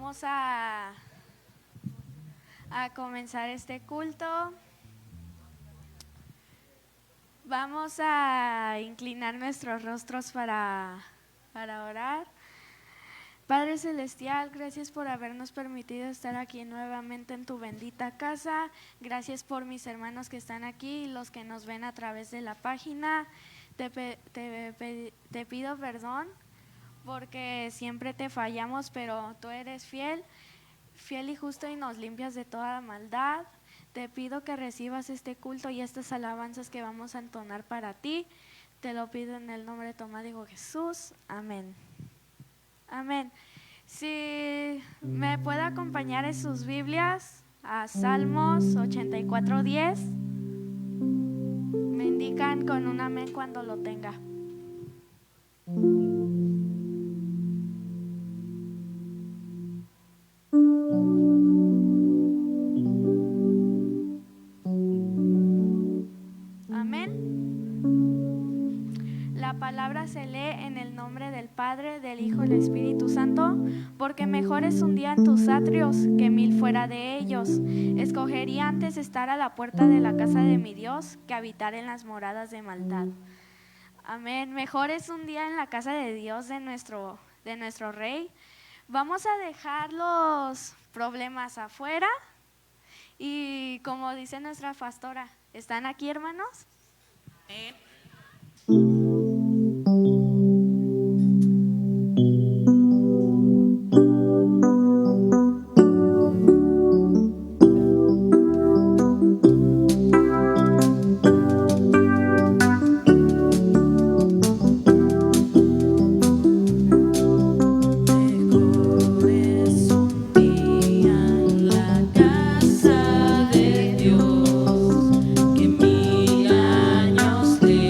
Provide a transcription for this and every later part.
Vamos a comenzar este culto. Vamos a inclinar nuestros rostros para orar. Padre Celestial, gracias por habernos permitido estar aquí nuevamente en tu bendita casa. Gracias por mis hermanos que están aquí y los que nos ven a través de la página. Te pido perdón porque siempre te fallamos, pero tú eres fiel y justo y nos limpias de toda maldad. Te pido que recibas este culto y estas alabanzas que vamos a entonar para ti. Te lo pido en el nombre de tu amado Hijo Jesús. Amén. Amén. Si me puede acompañar en sus Biblias a Salmos 84:10. Me indican con un amén cuando lo tenga. La palabra se lee en el nombre del Padre, del Hijo y del Espíritu Santo, porque mejor es un día en tus atrios que 1000 fuera de ellos. Escogería antes estar a la puerta de la casa de mi Dios que habitar en las moradas de maldad. Amén. Mejor es un día en la casa de Dios, de nuestro Rey. Vamos a dejar los problemas afuera y como dice nuestra pastora, ¿están aquí, hermanos? Amén. Que 1000 años de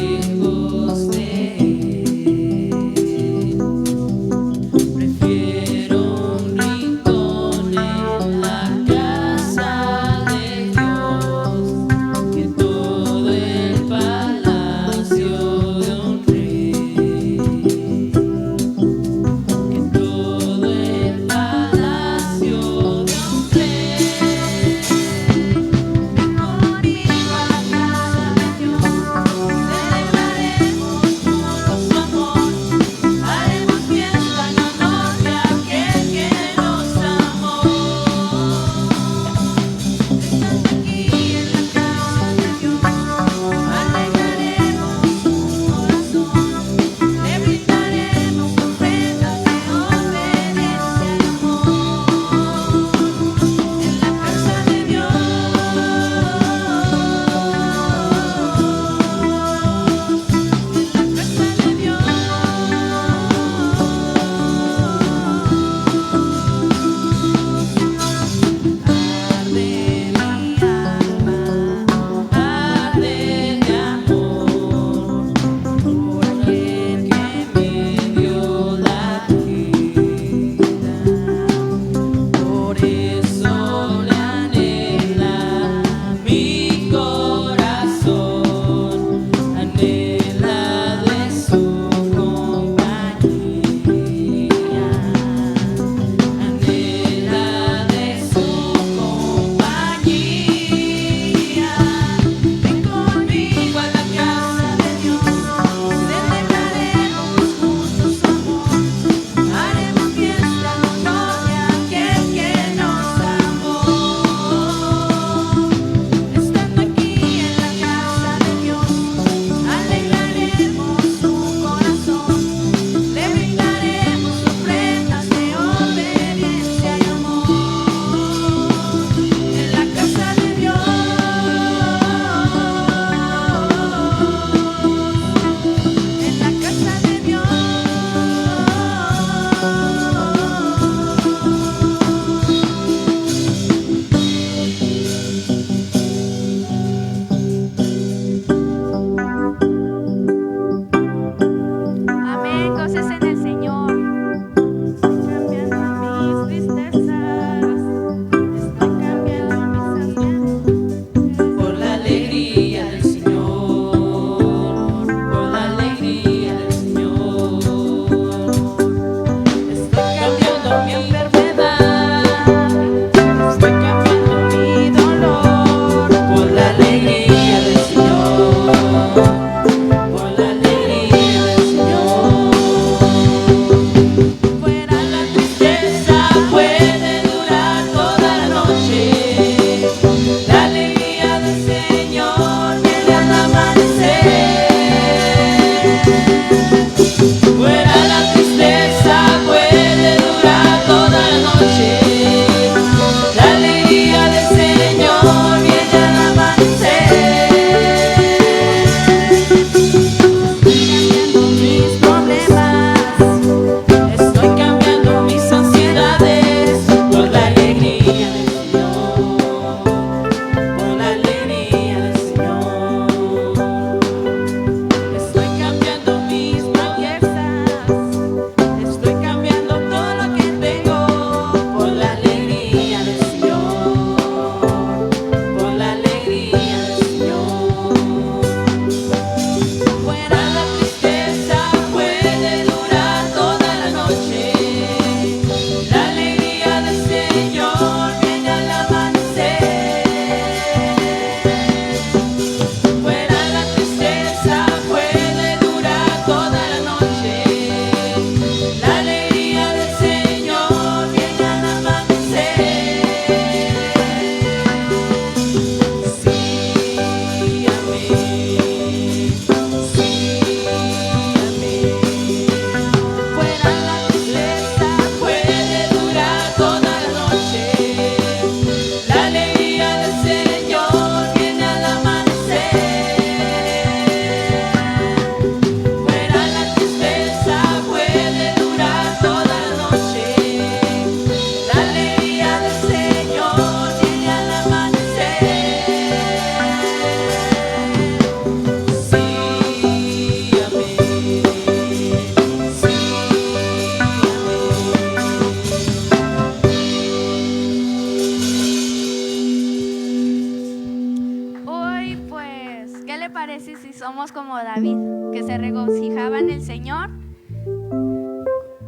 te parece si somos como David, que se regocijaba en el Señor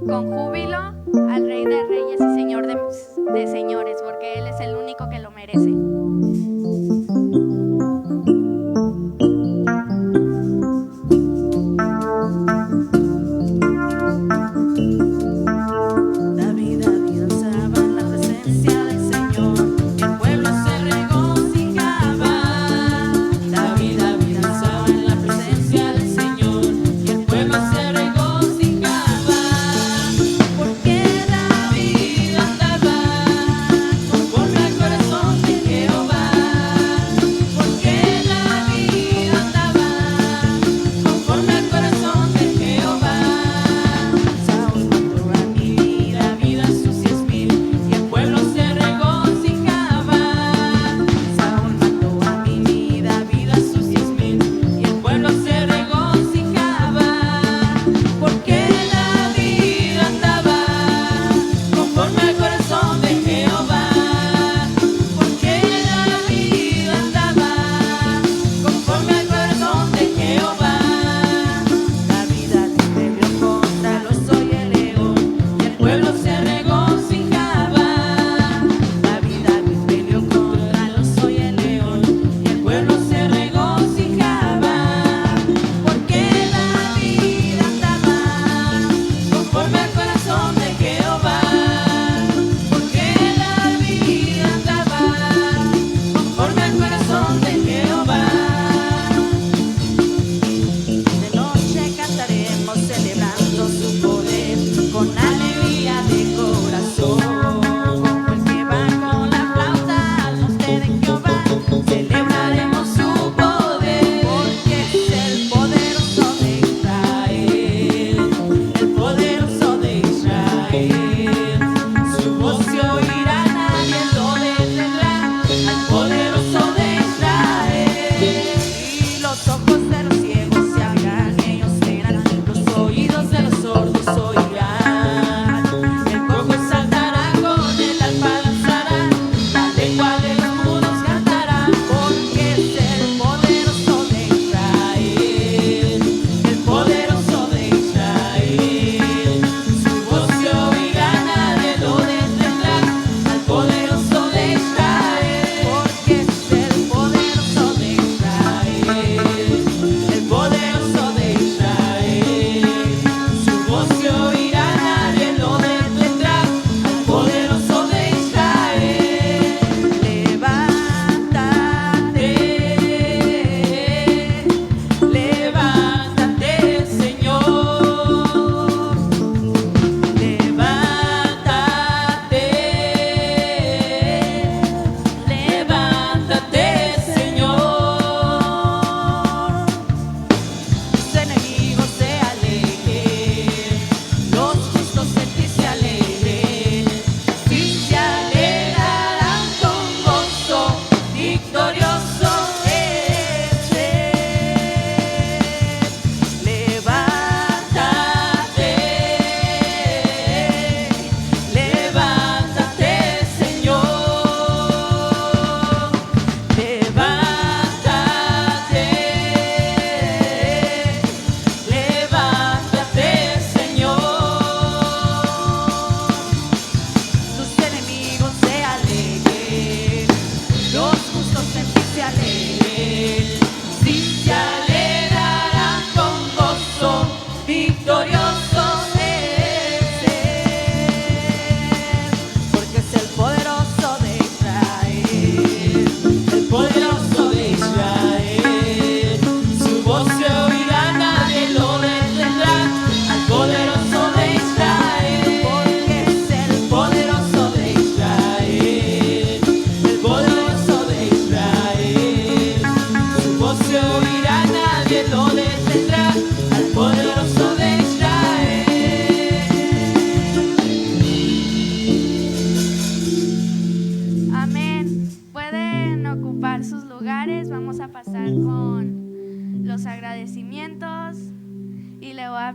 con júbilo al Rey de Reyes y Señor de señores, porque Él es el único que lo merece?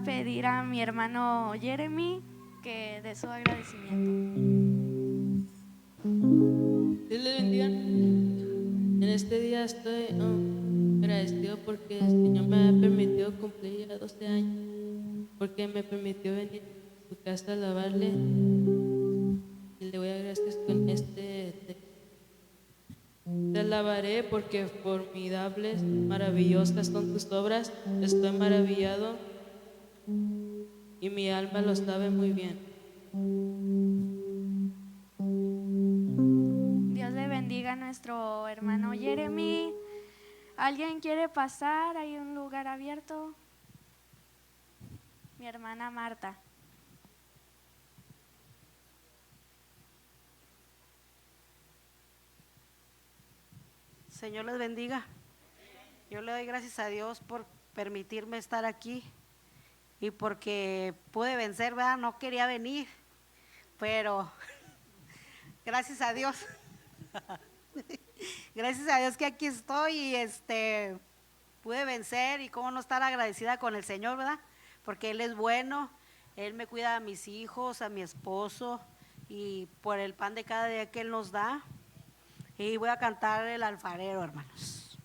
pedir a mi hermano Jeremy que dé su agradecimiento. Dios le bendiga. En este día estoy agradecido porque el Señor me ha permitido cumplir ya 12 años, porque me permitió venir a su casa a alabarle. Y le voy a gracias con este texto. Te alabaré porque formidables, maravillosas son tus obras. Estoy maravillado y mi alma lo sabe muy bien. Dios le bendiga a nuestro hermano Jeremy. ¿Alguien quiere pasar? ¿Hay un lugar abierto? Mi hermana Marta. Señor les bendiga. Yo le doy gracias a Dios por permitirme estar aquí y porque pude vencer, ¿verdad? No quería venir, pero gracias a Dios. Gracias a Dios que aquí estoy y pude vencer y cómo no estar agradecida con el Señor, ¿verdad? Porque Él es bueno, Él me cuida a mis hijos, a mi esposo y por el pan de cada día que Él nos da. Y voy a cantar El alfarero, hermanos.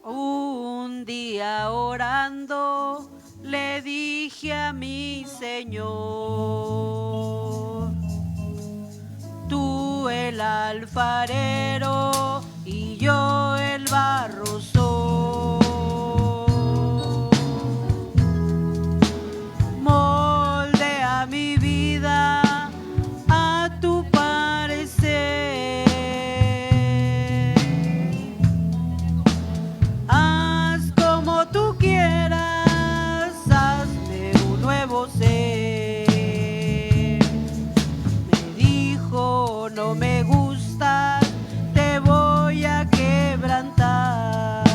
Un día orando le dije a mi Señor, tú el alfarero y yo el barro soy. Moldea mi vida a tu parecer. Haz como tú quieras, hazme un nuevo ser. Me dijo, no me gusta, te voy a quebrantar.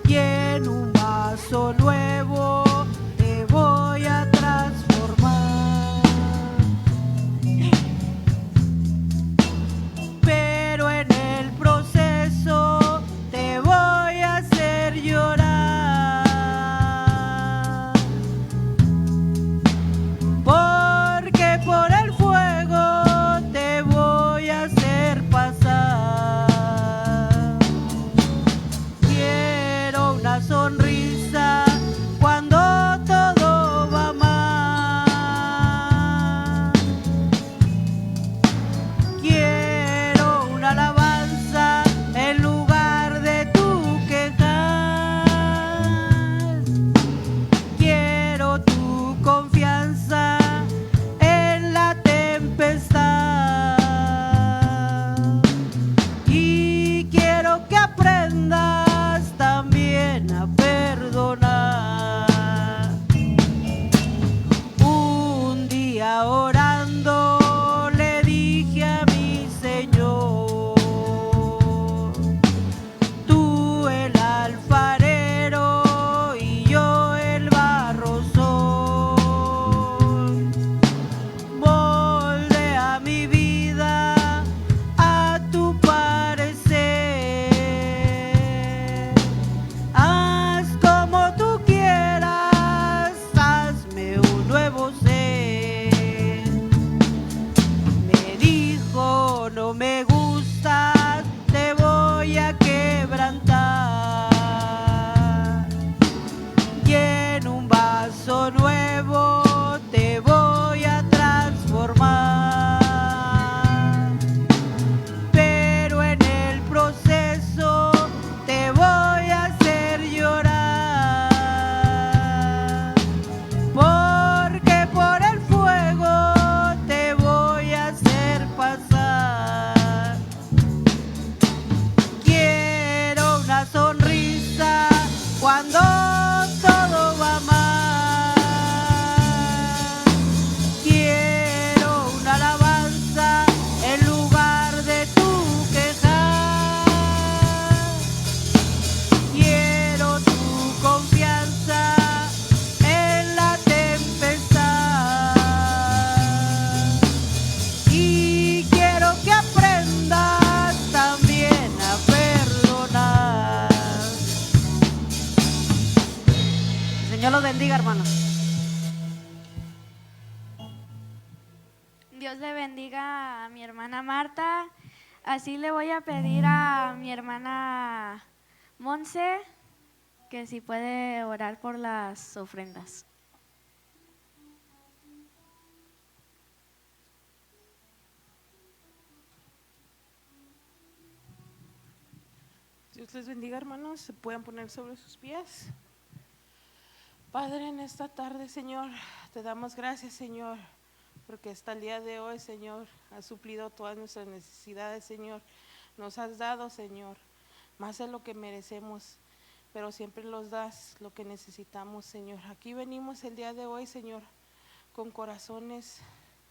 Y en un vaso nuevo te voy a transformar. Pero en el proceso te voy a hacer llorar. Porque por el fuego te voy a hacer pasar. Quiero una sonrisa cuando todo va mal. Quiero una alabanza en lugar de tu quejar. Quiero tu confianza en la tempestad. Y quiero que aprendas también a perdonar. Un día orando le dije a mi Señor, tú el alfarero y yo el barro soy. Moldea mi vida a tu parecer. Haz como tú quieras, hazme un nuevo ser. Me dijo, no me gustas, te voy a quebrantar. Y en un vaso nuevo te voy a transformar. Pero en el proceso te voy a hacer llorar. Porque por el fuego te voy a hacer pasar. Quiero una sonrisa cuando todo va mal. Quiero una alabanza en lugar de tu quejar. Quiero tu confianza en la tempestad. Y quiero que aprendas también a perdonar. El Señor los bendiga, hermanos. Dios le bendiga a mi hermana Marta. Así le voy a pedir a mi hermana Monse que si puede orar por las ofrendas. Dios les bendiga, hermanos. Se pueden poner sobre sus pies. Padre, en esta tarde, Señor, te damos gracias, Señor, porque hasta el día de hoy, Señor, has suplido todas nuestras necesidades, Señor. Nos has dado, Señor, más de lo que merecemos, pero siempre nos das lo que necesitamos, Señor. Aquí venimos el día de hoy, Señor, con corazones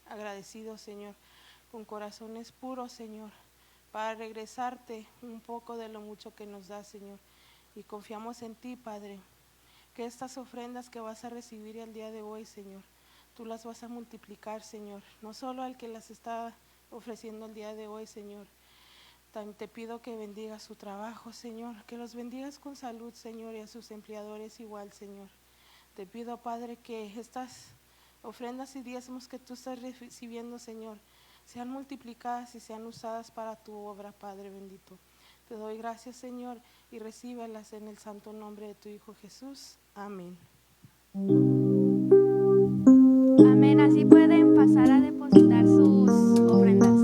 agradecidos, Señor, con corazones puros, Señor, para regresarte un poco de lo mucho que nos das, Señor. Y confiamos en ti, Padre, que estas ofrendas que vas a recibir el día de hoy, Señor, tú las vas a multiplicar, Señor, no solo al que las está ofreciendo el día de hoy, Señor. También te pido que bendigas su trabajo, Señor, que los bendigas con salud, Señor, y a sus empleadores igual, Señor. Te pido, Padre, que estas ofrendas y diezmos que tú estás recibiendo, Señor, sean multiplicadas y sean usadas para tu obra, Padre bendito. Te doy gracias, Señor, y recíbelas en el santo nombre de tu Hijo Jesús. Amén. Amén. Así pueden pasar a depositar sus ofrendas.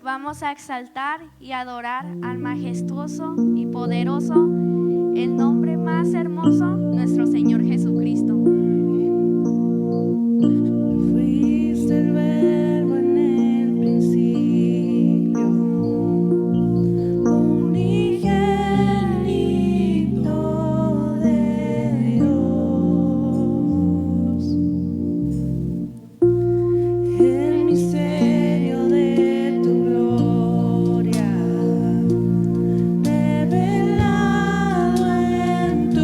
Vamos a exaltar y adorar al majestuoso y poderoso, el nombre más hermoso, nuestro Señor Jesucristo. Fuiste el verbo en el principio, unigénito de Dios, el misterio de tu gloria, revelado en tu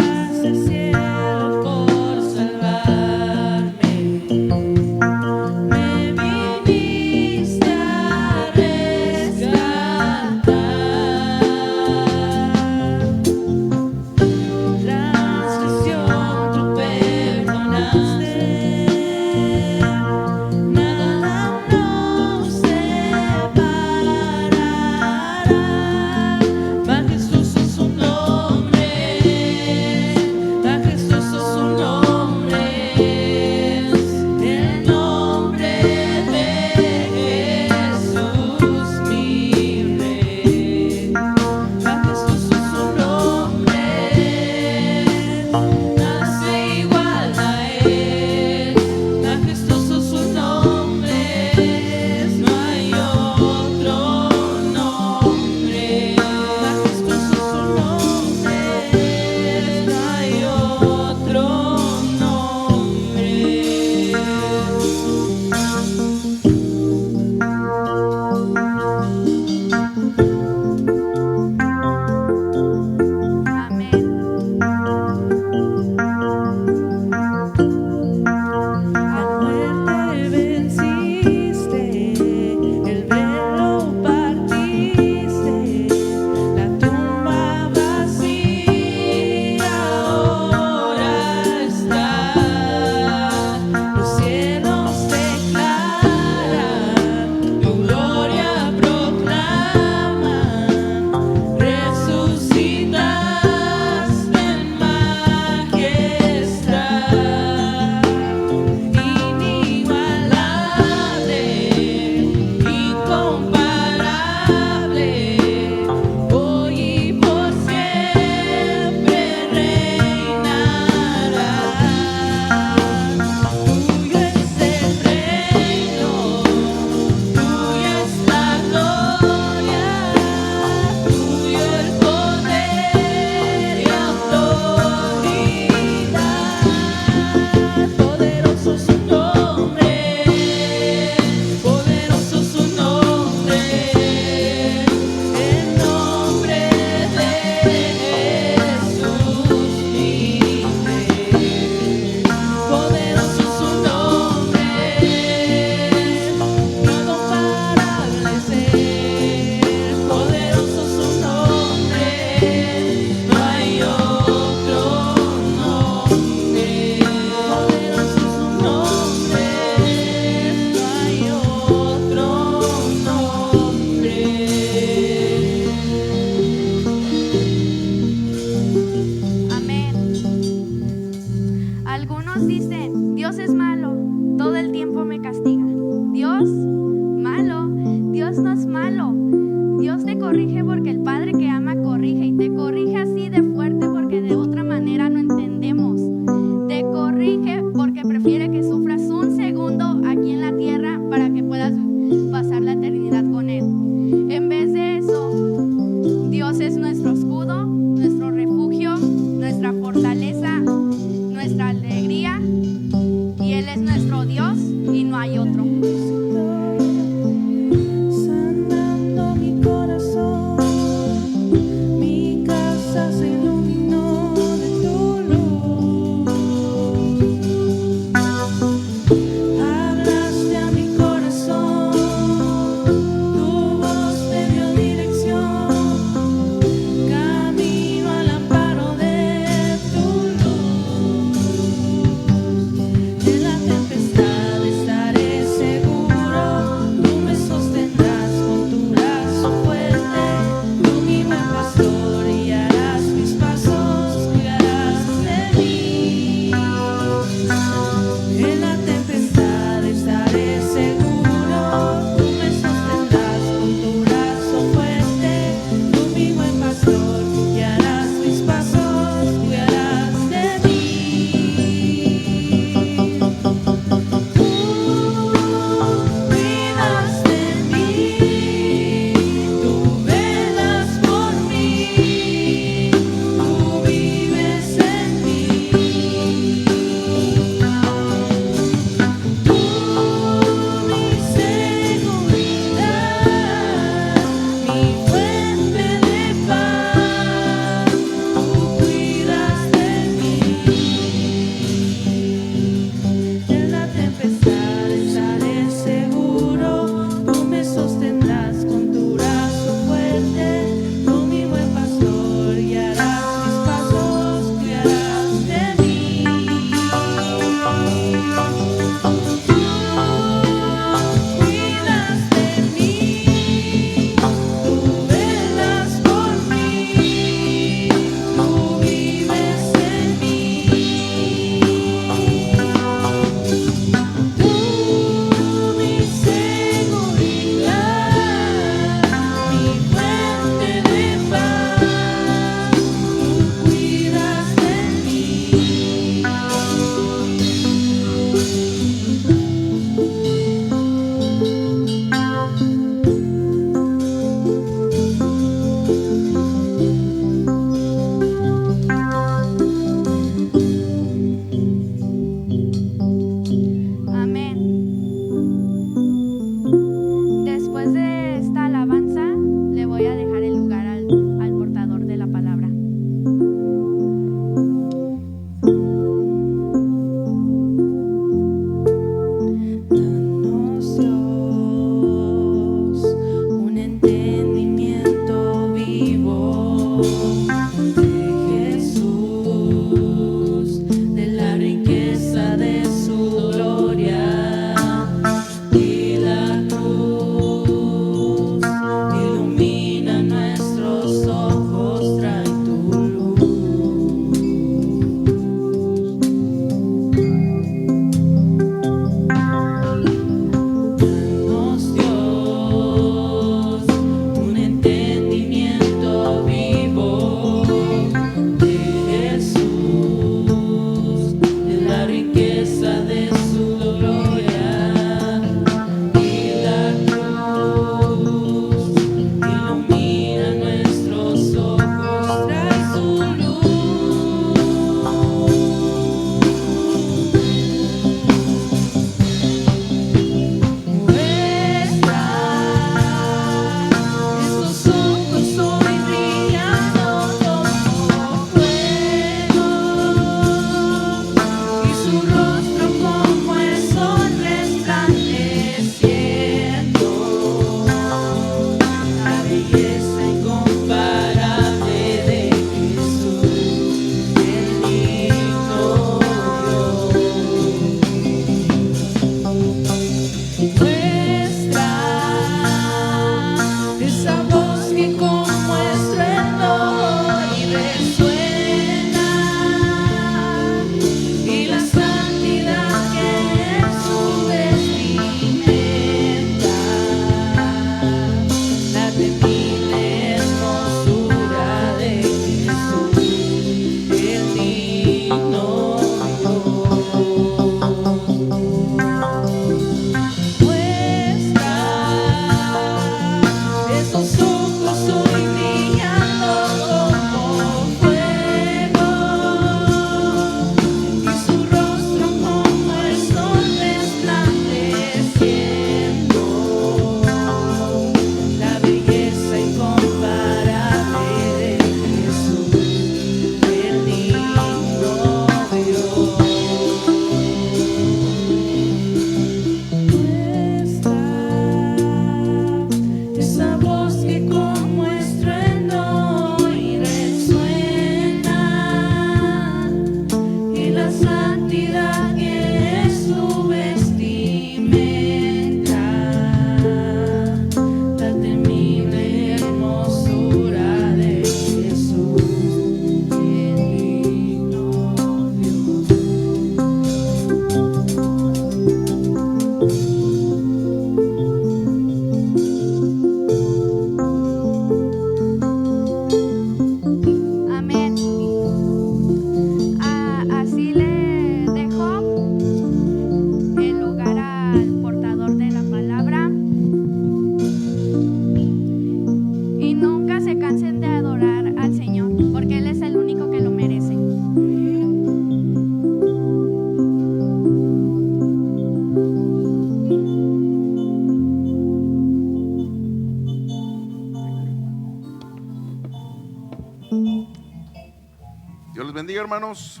bendiga, hermanos.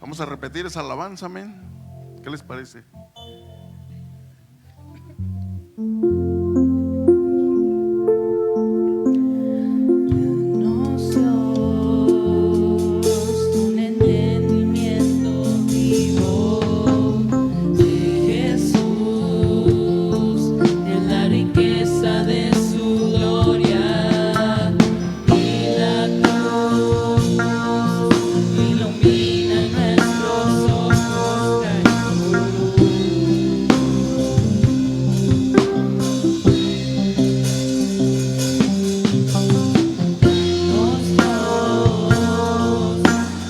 Vamos a repetir esa alabanza, amén. ¿Qué les parece? Un entendimiento vivo de Jesús, de la riqueza de su gloria y la cruz ilumina nuestros ojos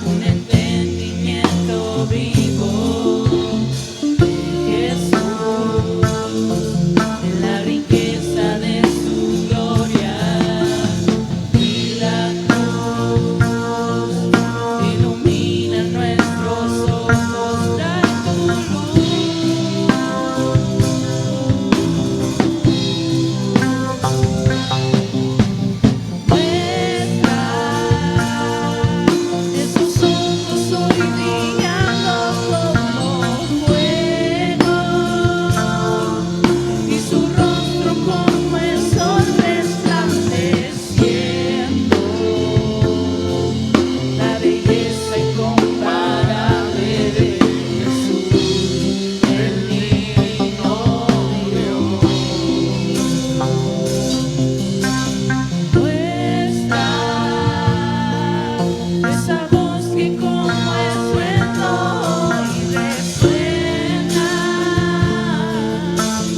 un entendimiento vivo de Jesús, de la riqueza de su gloria y la cruz ilumina nuestros ojos, trae tu de sus ojos hoy brillando como fuego y su rostro como el sol resplandeciendo, la belleza incomparable de Jesús, el Niño Dios. Nuestra esa voz que como estruendo y resuena,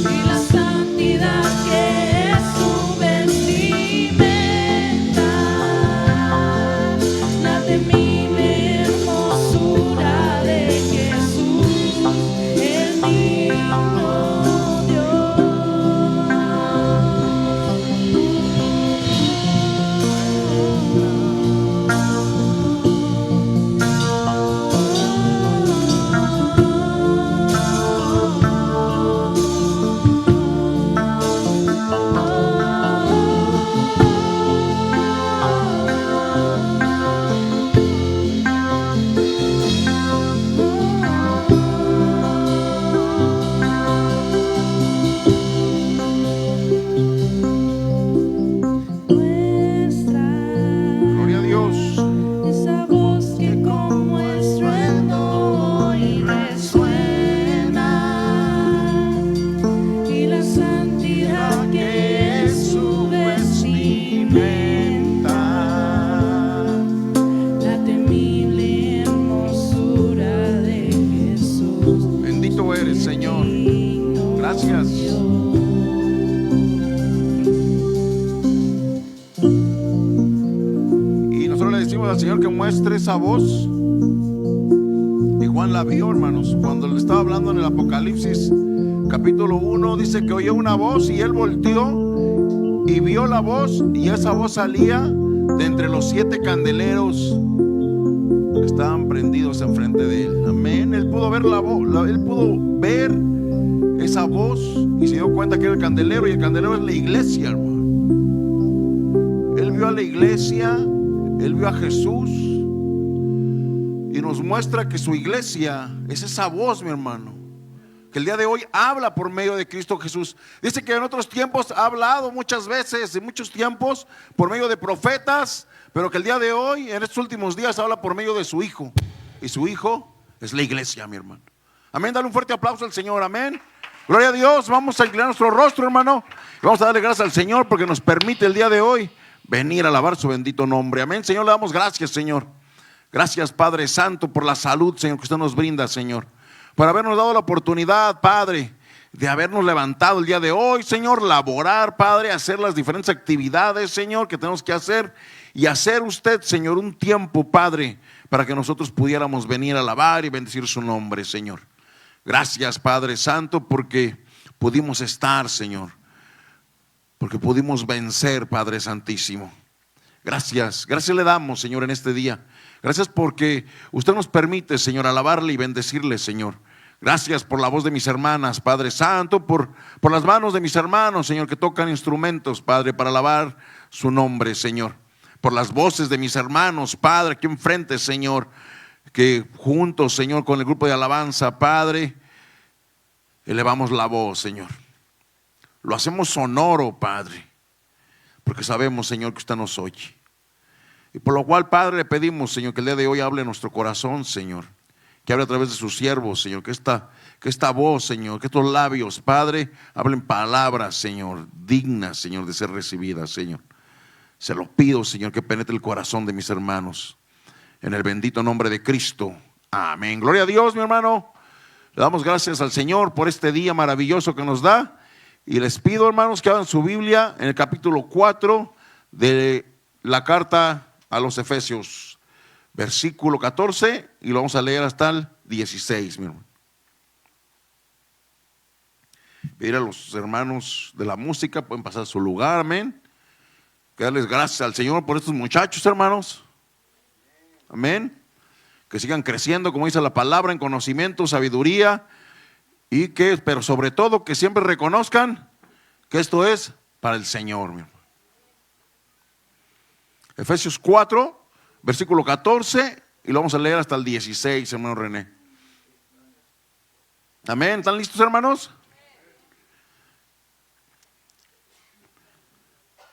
y la santidad que es su vestimenta, la temible hermosura de Jesús, el Niño Gloria a Dios. esa voz que como estruendo y resuena, y la santidad que es su vestimenta, la temible hermosura de Jesús. Bendito eres, Señor. Gracias. Y nosotros le decimos al Señor que muestre esa voz. Y Juan la vio, hermanos, cuando le estaba hablando en el Apocalipsis capítulo 1, dice que oyó una voz y él volteó y vio la voz, y esa voz salía de entre los 7 candeleros que estaban prendidos enfrente de él. Amén. Él pudo ver la voz, él pudo ver esa voz y se dio cuenta que era el candelero, y el candelero es la iglesia, hermano. Él vio a la iglesia, él vio a Jesús, y nos muestra que su iglesia es esa voz, mi hermano, que el día de hoy habla por medio de Cristo Jesús. Dice que en otros tiempos ha hablado muchas veces, en muchos tiempos, por medio de profetas, pero que el día de hoy, en estos últimos días, habla por medio de su Hijo, y su Hijo es la iglesia, mi hermano. Amén. Dale un fuerte aplauso al Señor. Amén. Gloria a Dios. Vamos a inclinar nuestro rostro, hermano, y vamos a darle gracias al Señor porque nos permite el día de hoy venir a alabar su bendito nombre. Amén. Señor, le damos gracias, Señor. Gracias, Padre Santo, por la salud, Señor, que usted nos brinda, Señor, por habernos dado la oportunidad, Padre, de habernos levantado el día de hoy, Señor, laborar, Padre, hacer las diferentes actividades, Señor, que tenemos que hacer, y hacer usted, Señor, un tiempo, Padre, para que nosotros pudiéramos venir a alabar y bendecir su nombre, Señor. Gracias, Padre Santo, porque pudimos estar, Señor, porque pudimos vencer, Padre Santísimo. Gracias, gracias le damos, Señor, en este día. Gracias porque usted nos permite, Señor, alabarle y bendecirle, Señor. Gracias por la voz de mis hermanas, Padre Santo, por las manos de mis hermanos, Señor, que tocan instrumentos, Padre, para alabar su nombre, Señor. por las voces de mis hermanos, Padre, aquí enfrente, Señor, que juntos, Señor, con el grupo de alabanza, Padre, elevamos la voz, Señor. Lo hacemos sonoro, Padre, porque sabemos, Señor, que usted nos oye. Y por lo cual, Padre, le pedimos, Señor, que el día de hoy hable en nuestro corazón, Señor, que hable a través de sus siervos, Señor, que esta voz, Señor, que estos labios, Padre, hablen palabras, Señor, dignas, Señor, de ser recibidas, Señor. Se lo pido, Señor, que penetre el corazón de mis hermanos, en el bendito nombre de Cristo. Amén. Gloria a Dios, mi hermano. Le damos gracias al Señor por este día maravilloso que nos da. Y les pido, hermanos, que abran su Biblia en el capítulo 4 de la carta a los Efesios, versículo 14, y lo vamos a leer hasta el 16, mi hermano. Pedir a los hermanos de la música, pueden pasar a su lugar, amén. Que darles gracias al Señor por estos muchachos, hermanos. Amén. Que sigan creciendo, como dice la palabra, en conocimiento, sabiduría, y que, pero sobre todo, que siempre reconozcan que esto es para el Señor, mi hermano. Efesios 4, versículo 14, y lo vamos a leer hasta el 16, hermano René. Amén. ¿Están listos, hermanos?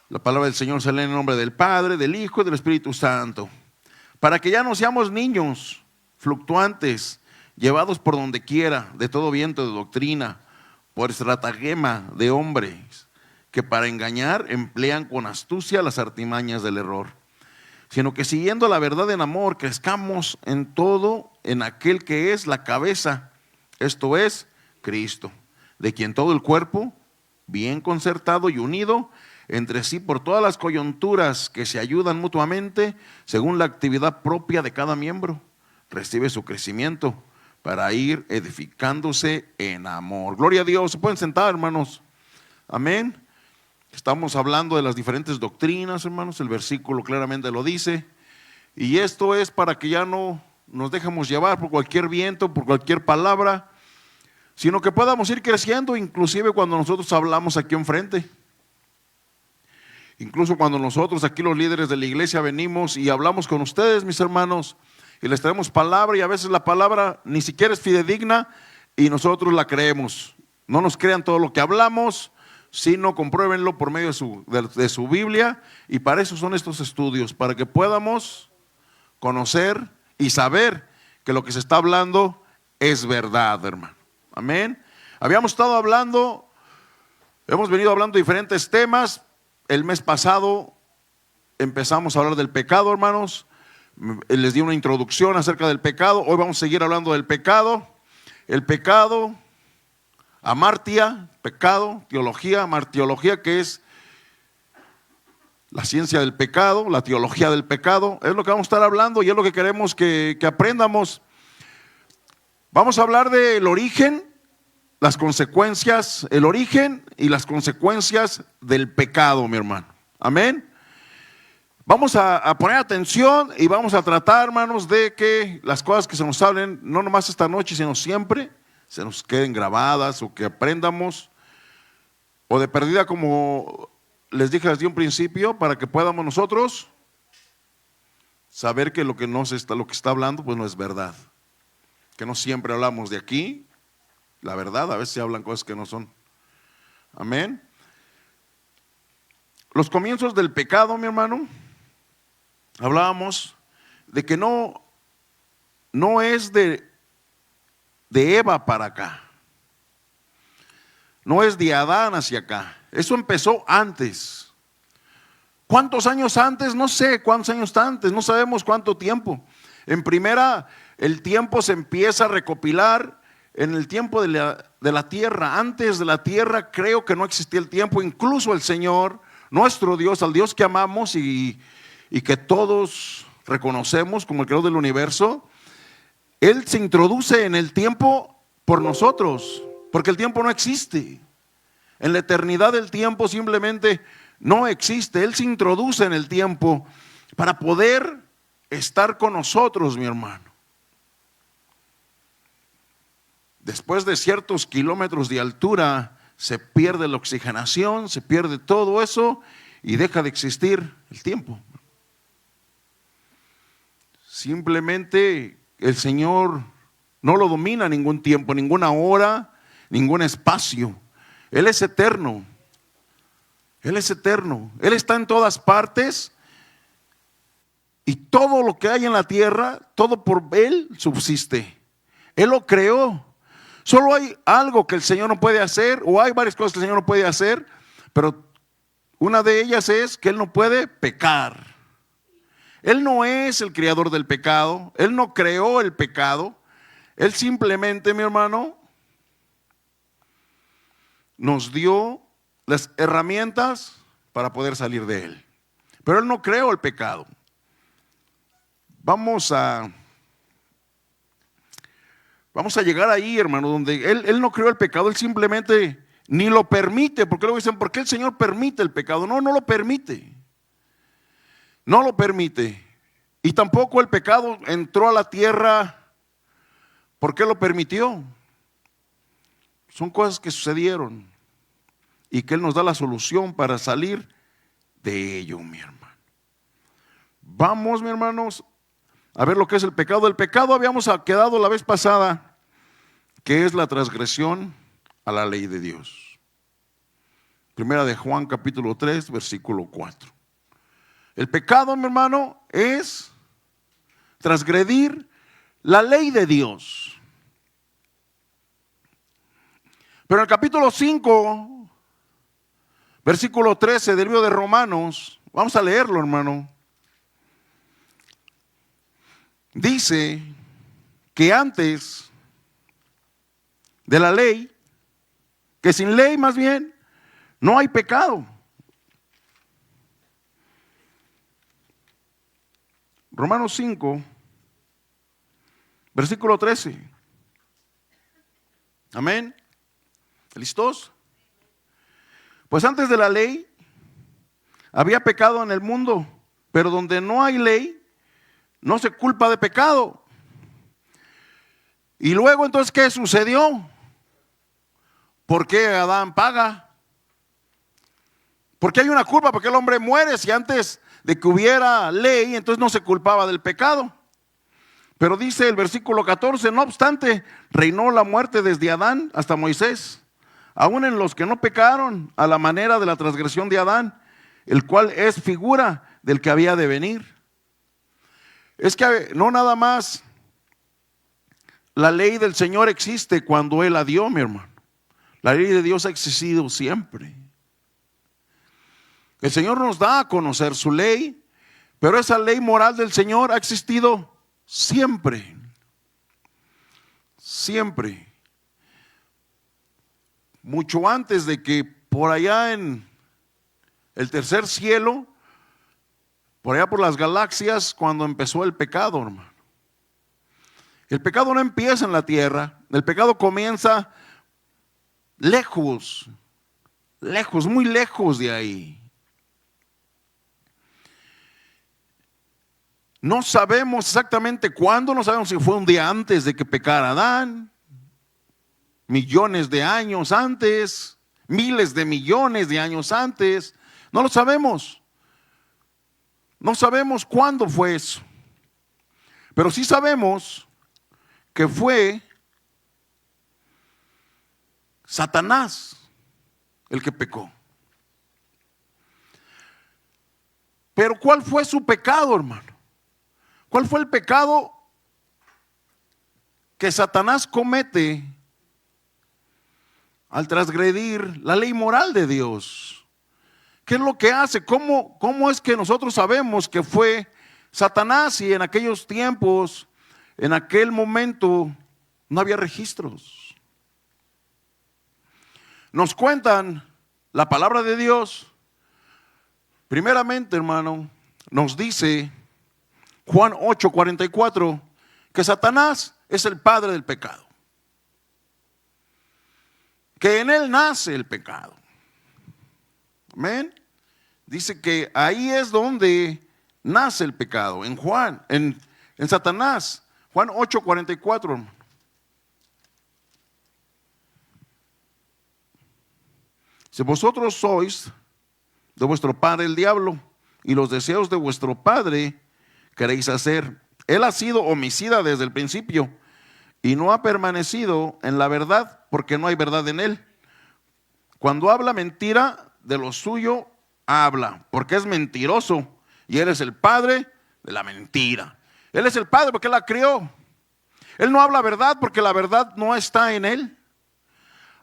La palabra del Señor se lee en el nombre del Padre, del Hijo y del Espíritu Santo. Para que ya no seamos niños fluctuantes, llevados por donde quiera, de todo viento de doctrina, por estratagema de hombres, que para engañar emplean con astucia las artimañas del error, sino que siguiendo la verdad en amor, crezcamos en todo en aquel que es la cabeza, esto es Cristo, de quien todo el cuerpo, bien concertado y unido entre sí por todas las coyunturas que se ayudan mutuamente, según la actividad propia de cada miembro, recibe su crecimiento para ir edificándose en amor. Gloria a Dios. Se pueden sentar, hermanos. Amén. Estamos hablando de las diferentes doctrinas, hermanos. El versículo claramente lo dice. Y esto es para que ya no nos dejemos llevar por cualquier viento, por cualquier palabra, sino que podamos ir creciendo, inclusive cuando nosotros hablamos aquí enfrente. Incluso cuando nosotros aquí los líderes de la iglesia venimos y hablamos con ustedes, mis hermanos, y les traemos palabra, y a veces la palabra ni siquiera es fidedigna y nosotros la creemos. No nos crean todo lo que hablamos, sino compruébenlo por medio de su Biblia, y para eso son estos estudios, para que podamos conocer y saber que lo que se está hablando es verdad, hermano. Amén. Habíamos estado hablando, hemos venido hablando de diferentes temas. El mes pasado empezamos a hablar del pecado, hermanos. Les di una introducción acerca del pecado. Hoy vamos a seguir hablando del pecado. El pecado, amartia, pecado, teología, amartiología, que es la ciencia del pecado, la teología del pecado. Es lo que vamos a estar hablando y es lo que queremos que aprendamos. Vamos a hablar del origen, las consecuencias, el origen y las consecuencias del pecado, mi hermano. Amén. Vamos a poner atención y vamos a tratar, hermanos, de que las cosas que se nos hablen, no nomás esta noche, sino siempre, se nos queden grabadas, o que aprendamos, o de perdida, como les dije desde un principio, para que podamos nosotros saber que lo que está hablando, pues no es verdad. Que no siempre hablamos de aquí la verdad, a veces se hablan cosas que no son. Amén. Los comienzos del pecado, mi hermano, hablábamos de que no es de Eva para acá, no es de Adán hacia acá. Eso empezó antes. ¿Cuántos años antes? No sé cuántos años antes, no sabemos cuánto tiempo. En primera, el tiempo se empieza a recopilar en el tiempo de la tierra. Antes de la tierra creo que no existía el tiempo. Incluso el Señor, nuestro Dios, al Dios que amamos y que todos reconocemos como el creador del universo, Él se introduce en el tiempo por nosotros, porque el tiempo no existe. En la eternidad el tiempo simplemente no existe. Él se introduce en el tiempo para poder estar con nosotros, mi hermano. Después de ciertos kilómetros de altura se pierde la oxigenación, se pierde todo eso y deja de existir el tiempo. Simplemente el Señor no lo domina ningún tiempo, ninguna hora, ningún espacio. Él es eterno. Él es eterno. Él está en todas partes. Y todo lo que hay en la tierra, todo por Él subsiste. Él lo creó. Solo hay algo que el Señor no puede hacer, o hay varias cosas que el Señor no puede hacer, pero una de ellas es que Él no puede pecar. Él no es el creador del pecado. Él no creó el pecado. Él simplemente, mi hermano, nos dio las herramientas para poder salir de él. Pero Él no creó el pecado. Vamos a llegar ahí, hermano, donde Él no creó el pecado. Él simplemente ni lo permite. Porque luego dicen, ¿por qué el Señor permite el pecado? No, no lo permite. No lo permite. Y tampoco el pecado entró a la tierra porque lo permitió. Son cosas que sucedieron y que Él nos da la solución para salir de ello, mi hermano. Vamos, mi hermanos, a ver lo que es el pecado. El pecado habíamos quedado la vez pasada, que es la transgresión a la ley de Dios. Primera de Juan capítulo 3, versículo 4. El pecado, mi hermano, es transgredir la ley de Dios. Pero en el capítulo 5, versículo 13 del libro de Romanos, vamos a leerlo, hermano. Dice que antes de la ley, que sin ley más bien, no hay pecado. Romanos 5, versículo 13. Amén. ¿Listos? Pues antes de la ley había pecado en el mundo, pero donde no hay ley, no se culpa de pecado. Y luego entonces, ¿qué sucedió? ¿Por qué Adán paga? Porque hay una culpa, porque el hombre muere. Si antes de que hubiera ley, entonces no se culpaba del pecado. Pero dice el versículo 14, no obstante, reinó la muerte desde Adán hasta Moisés, aún en los que no pecaron a la manera de la transgresión de Adán, el cual es figura del que había de venir. Es que no nada más la ley del Señor existe cuando Él la dio, mi hermano. La ley de Dios ha existido siempre. El Señor nos da a conocer su ley, pero esa ley moral del Señor ha existido siempre. Siempre. Mucho antes de que por allá en el tercer cielo, por allá por las galaxias, cuando empezó el pecado, hermano. El pecado no empieza en la tierra, el pecado comienza lejos, lejos, muy lejos de ahí. No sabemos exactamente cuándo, no sabemos si fue un día antes de que pecara Adán, millones de años antes, miles de millones de años antes, no lo sabemos. No sabemos cuándo fue eso, pero sí sabemos que fue Satanás el que pecó. Pero ¿cuál fue su pecado, hermano? ¿Cuál fue el pecado que Satanás comete al transgredir la ley moral de Dios? ¿Qué es lo que hace? ¿Cómo es que nosotros sabemos que fue Satanás y en aquellos tiempos, en aquel momento, no había registros? Nos cuentan la palabra de Dios. Primeramente, hermano, nos dice Juan 8:44 que Satanás es el padre del pecado, que en él nace el pecado. Amén. Dice que ahí es donde nace el pecado, en Juan, en Satanás. Juan 8:44. Si vosotros sois de vuestro padre el diablo, y los deseos de vuestro padre queréis hacer. él ha sido homicida desde el principio y no ha permanecido en la verdad porque no hay verdad en él. Cuando habla mentira, de lo suyo habla, porque es mentiroso y él es el padre de la mentira. Él es el padre porque él la crió. Él no habla verdad porque la verdad no está en él.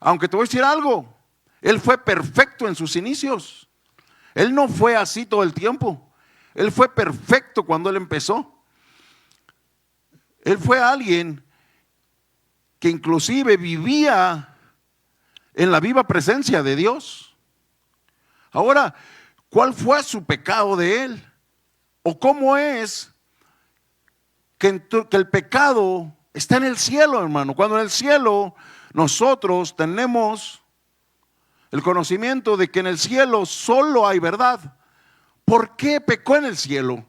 Aunque te voy a decir algo, él fue perfecto en sus inicios. Él no fue así todo el tiempo. Él fue perfecto cuando él empezó. Él fue alguien que inclusive vivía en la viva presencia de Dios. Ahora, ¿cuál fue su pecado de él? ¿O cómo es que el pecado está en el cielo, hermano? Cuando en el cielo nosotros tenemos el conocimiento de que en el cielo solo hay verdad. ¿Por qué pecó en el cielo?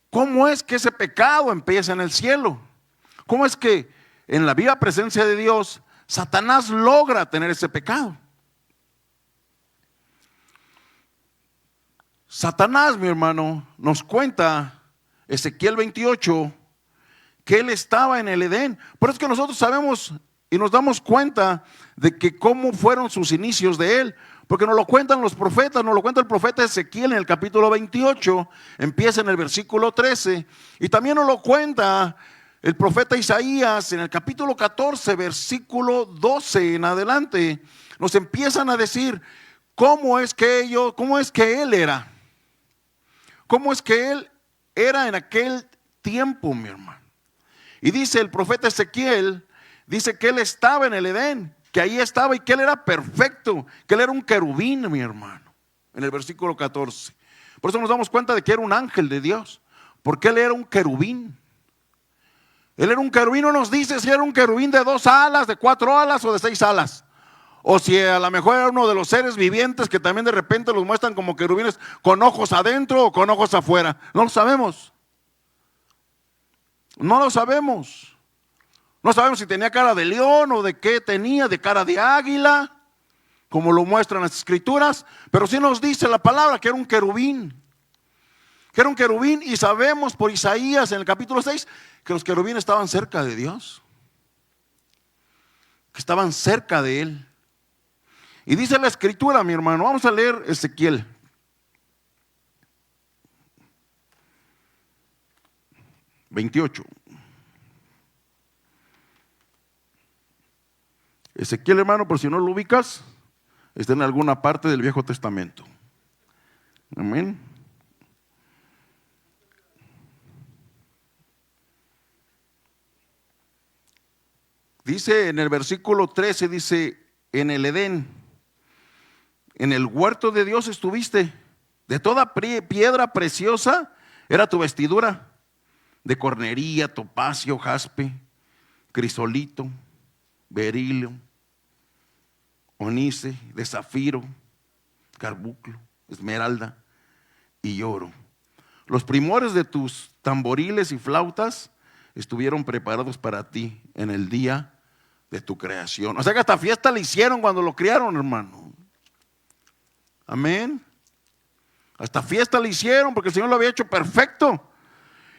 ¿Cómo es que ese pecado empieza en el cielo? ¿Cómo es que en la viva presencia de Dios Satanás logra tener ese pecado? Satanás, mi hermano, nos cuenta Ezequiel 28 que él estaba en el Edén. Por eso es que nosotros sabemos y nos damos cuenta de que cómo fueron sus inicios de él, porque nos lo cuentan los profetas. Nos lo cuenta el profeta Ezequiel en el capítulo 28, empieza en el versículo 13, y también nos lo cuenta el profeta Isaías en el capítulo 14, versículo 12 en adelante. Nos empiezan a decir cómo es que él era. ¿Cómo es que él era en aquel tiempo, mi hermano? Y dice el profeta Ezequiel, dice que él estaba en el Edén, que ahí estaba y que él era perfecto, que él era un querubín, mi hermano, en el versículo 14. Por eso nos damos cuenta de que era un ángel de Dios, porque él era un querubín. Él era un querubín, no nos dice si era un querubín de 2 alas, de 4 alas o de 6 alas. O si a lo mejor era uno de los seres vivientes que también de repente los muestran como querubines con ojos adentro o con ojos afuera. No lo sabemos. No lo sabemos. No sabemos si tenía cara de león o de qué tenía, de cara de águila, como lo muestran las escrituras. Pero sí nos dice la palabra que era un querubín. Que era un querubín, y sabemos por Isaías en el capítulo 6 que los querubines estaban cerca de Dios. Que estaban cerca de él. Y dice la escritura, mi hermano, vamos a leer Ezequiel. Ezequiel, hermano, por si no lo ubicas, está en alguna parte del Viejo Testamento. Amén. Dice en el versículo 13, dice, en el Edén, en el huerto de Dios estuviste, de toda piedra preciosa era tu vestidura, de cornería, topacio, jaspe, crisolito, berilio, onice, de zafiro, carbunclo, esmeralda y oro. Los primores de tus tamboriles y flautas estuvieron preparados para ti en el día de tu creación. O sea que hasta fiesta le hicieron cuando lo criaron, hermano. Amén. Hasta fiesta le hicieron porque el Señor lo había hecho perfecto.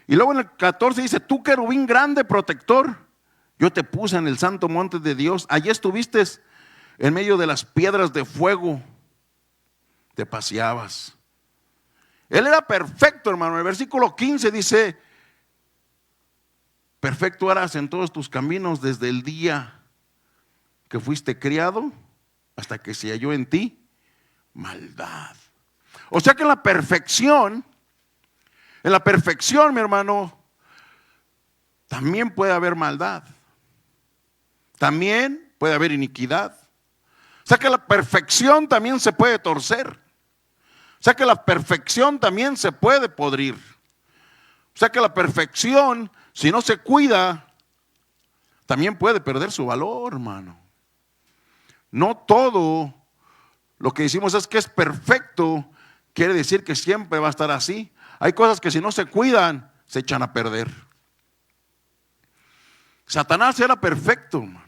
Y luego en el 14 dice, tú querubín grande protector, yo te puse en el santo monte de Dios. Allí estuviste en medio de las piedras de fuego, te paseabas. Él era perfecto, hermano. El versículo 15 dice, perfecto eras en todos tus caminos desde el día que fuiste criado hasta que se halló en ti maldad. O sea que en la perfección, mi hermano, también puede haber maldad. También puede haber iniquidad. O sea que la perfección también se puede torcer. O sea que la perfección también se puede podrir. O sea que la perfección, si no se cuida, también puede perder su valor, hermano. No todo lo que decimos es que es perfecto quiere decir que siempre va a estar así. Hay cosas que si no se cuidan, se echan a perder. Satanás era perfecto, hermano.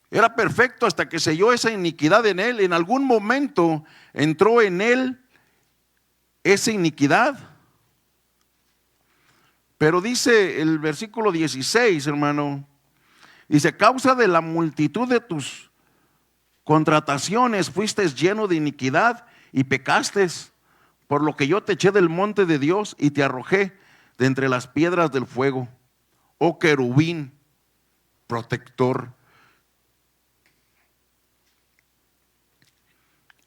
Era perfecto hasta que se halló esa iniquidad en él. En algún momento entró en él esa iniquidad. Pero dice el versículo 16, hermano, dice: a causa de la multitud de tus contrataciones fuiste lleno de iniquidad y pecaste, por lo que yo te eché del monte de Dios y te arrojé de entre las piedras del fuego, oh querubín protector.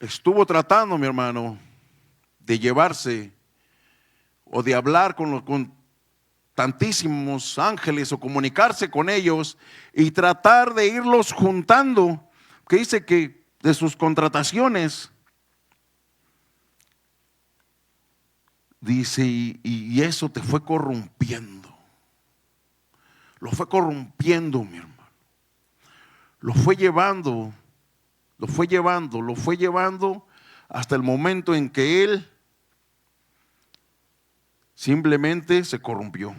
Estuvo tratando, mi hermano, de llevarse o de hablar con tantísimos ángeles o comunicarse con ellos y tratar de irlos juntando, que dice que de sus contrataciones, dice, y eso te fue corrompiendo, lo fue corrompiendo, mi hermano, lo fue llevando hasta el momento en que él simplemente se corrompió.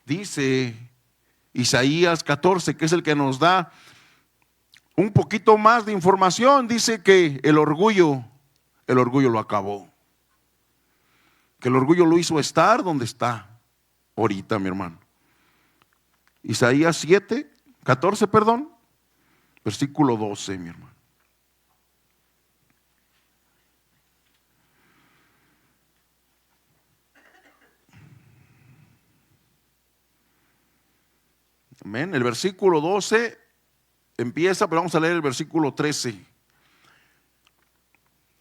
Dice Isaías 14, que es el que nos da un poquito más de información, dice que el orgullo lo acabó, que el orgullo lo hizo estar donde está ahorita, mi hermano. Isaías 14, versículo 12, mi hermano. Amén. El versículo 12 empieza, pero vamos a leer el versículo 13.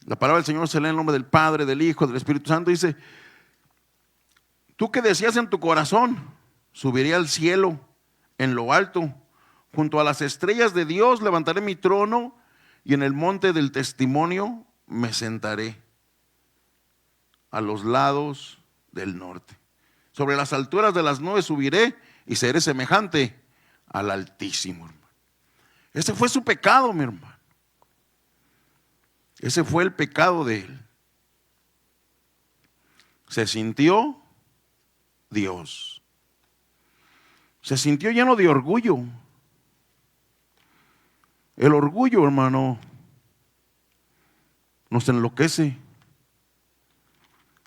La palabra del Señor se lee en el nombre del Padre, del Hijo, del Espíritu Santo. Dice: tú que decías en tu corazón, subiré al cielo, en lo alto, junto a las estrellas de Dios levantaré mi trono, y en el monte del testimonio me sentaré, a los lados del norte. Sobre las alturas de las nubes subiré, y seré semejante al Altísimo, hermano. Ese fue su pecado, mi hermano. Ese fue el pecado de él. Se sintió Dios. Se sintió lleno de orgullo. El orgullo, hermano, nos enloquece.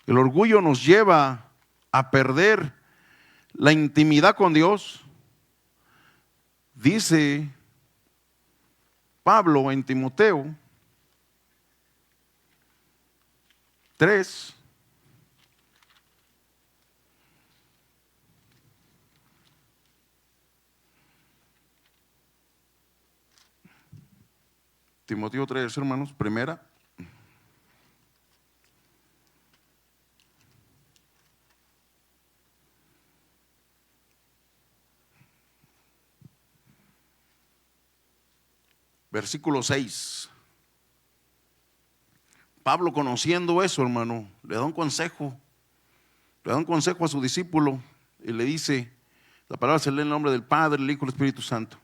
El orgullo nos lleva a perder la intimidad con Dios. Dice Pablo en Timoteo 3, Timoteo 3, hermanos, primera. Versículo 6. Pablo, conociendo eso, hermano, le da un consejo. Le da un consejo a su discípulo y le dice, la palabra se lee en el nombre del Padre, el Hijo y el Espíritu Santo.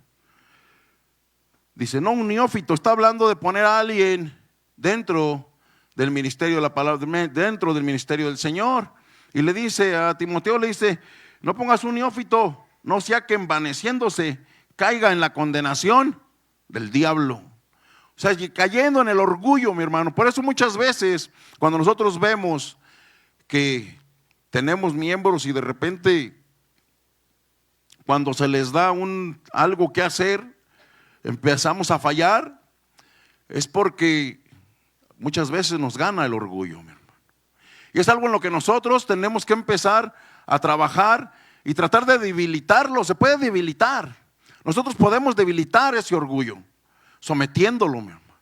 Dice: no un neófito, está hablando de poner a alguien dentro del ministerio de la palabra, dentro del ministerio del Señor. Y le dice a Timoteo, le dice: no pongas un neófito, no sea que envaneciéndose caiga en la condenación del diablo. O sea, cayendo en el orgullo, mi hermano. Por eso muchas veces cuando nosotros vemos que tenemos miembros y de repente cuando se les da algo que hacer, empezamos a fallar, es porque muchas veces nos gana el orgullo, mi hermano. Y es algo en lo que nosotros tenemos que empezar a trabajar y tratar de debilitarlo. Se puede debilitar. Nosotros podemos debilitar ese orgullo, sometiéndolo, mi hermano.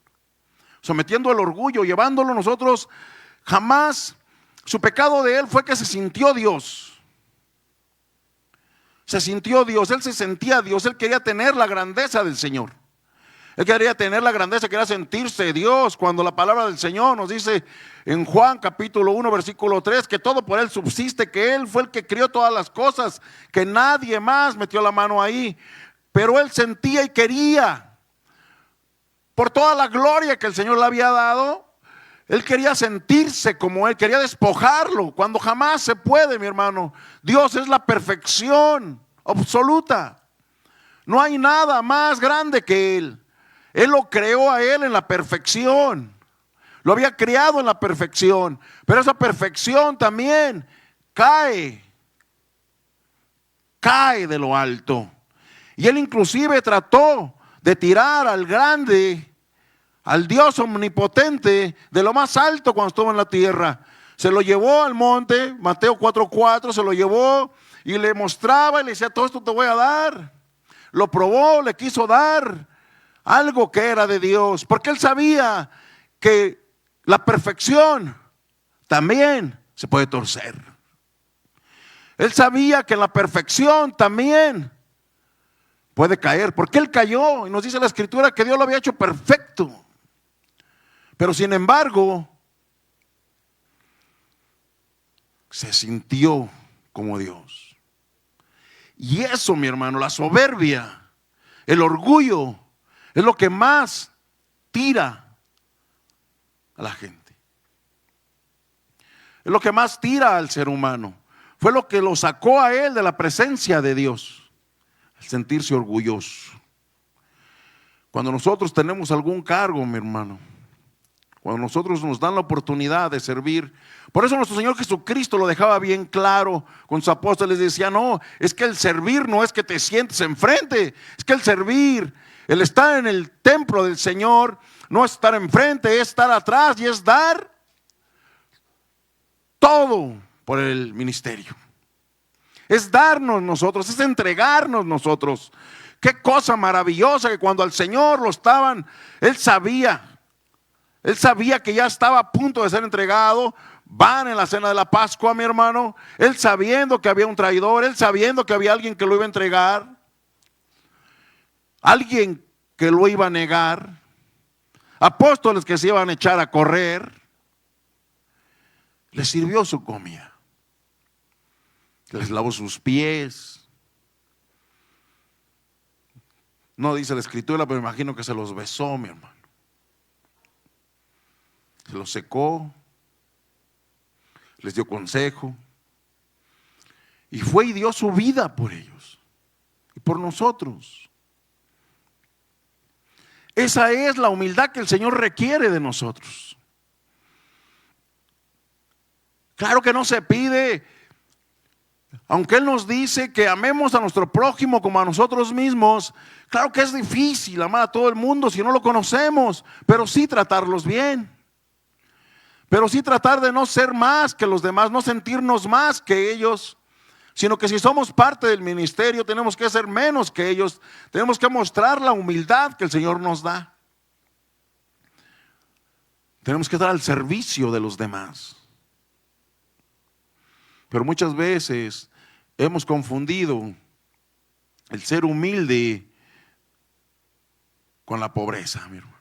Sometiendo el orgullo, llevándolo nosotros. Jamás, su pecado de él fue que se sintió Dios. Se sintió Dios, él se sentía Dios, él quería tener la grandeza del Señor. Él quería tener la grandeza, quería sentirse Dios, cuando la palabra del Señor nos dice en Juan capítulo 1 versículo 3 que todo por él subsiste, que él fue el que crió todas las cosas, que nadie más metió la mano ahí. Pero él sentía y quería, por toda la gloria que el Señor le había dado, él quería sentirse como él, quería despojarlo, cuando jamás se puede, mi hermano. Dios es la perfección absoluta. No hay nada más grande que él. Él lo creó a él en la perfección. lo había criado en la perfección, pero esa perfección también cae de lo alto. Y él inclusive trató de tirar al grande, al Dios omnipotente, de lo más alto cuando estuvo en la tierra. Se lo llevó al monte, Mateo 4:4, se lo llevó y le mostraba y le decía: todo esto te voy a dar. Lo probó, le quiso dar algo que era de Dios, porque él sabía que la perfección también se puede torcer. Él sabía que la perfección también puede caer, porque él cayó, y nos dice la Escritura que Dios lo había hecho perfecto. Pero sin embargo, se sintió como Dios. Y eso, mi hermano, la soberbia, el orgullo, es lo que más tira a la gente. Es lo que más tira al ser humano. Fue lo que lo sacó a él de la presencia de Dios, el sentirse orgulloso. Cuando nosotros tenemos algún cargo, mi hermano, cuando nosotros nos dan la oportunidad de servir, por eso nuestro Señor Jesucristo lo dejaba bien claro con sus apóstoles. Decía: no, es que el servir no es que te sientes enfrente, es que el servir, el estar en el templo del Señor, no es estar enfrente, es estar atrás y es dar todo por el ministerio. Es darnos nosotros, es entregarnos nosotros. Qué cosa maravillosa que cuando al Señor lo estaban, Él sabía que ya estaba a punto de ser entregado. Van en la cena de la Pascua, mi hermano, Él sabiendo que había un traidor, Él sabiendo que había alguien que lo iba a entregar, alguien que lo iba a negar, apóstoles que se iban a echar a correr. Les sirvió su comida, les lavó sus pies. No dice la Escritura, pero me imagino que se los besó, mi hermano. Se los secó, les dio consejo, y fue y dio su vida por ellos y por nosotros. Esa es la humildad que el Señor requiere de nosotros. Claro que no se pide, aunque Él nos dice que amemos a nuestro prójimo como a nosotros mismos. Claro que es difícil amar a todo el mundo si no lo conocemos, pero sí tratarlos bien. Pero sí tratar de no ser más que los demás, no sentirnos más que ellos, sino que si somos parte del ministerio tenemos que ser menos que ellos. Tenemos que mostrar la humildad que el Señor nos da. Tenemos que estar al servicio de los demás. Pero muchas veces hemos confundido el ser humilde con la pobreza, mi hermano,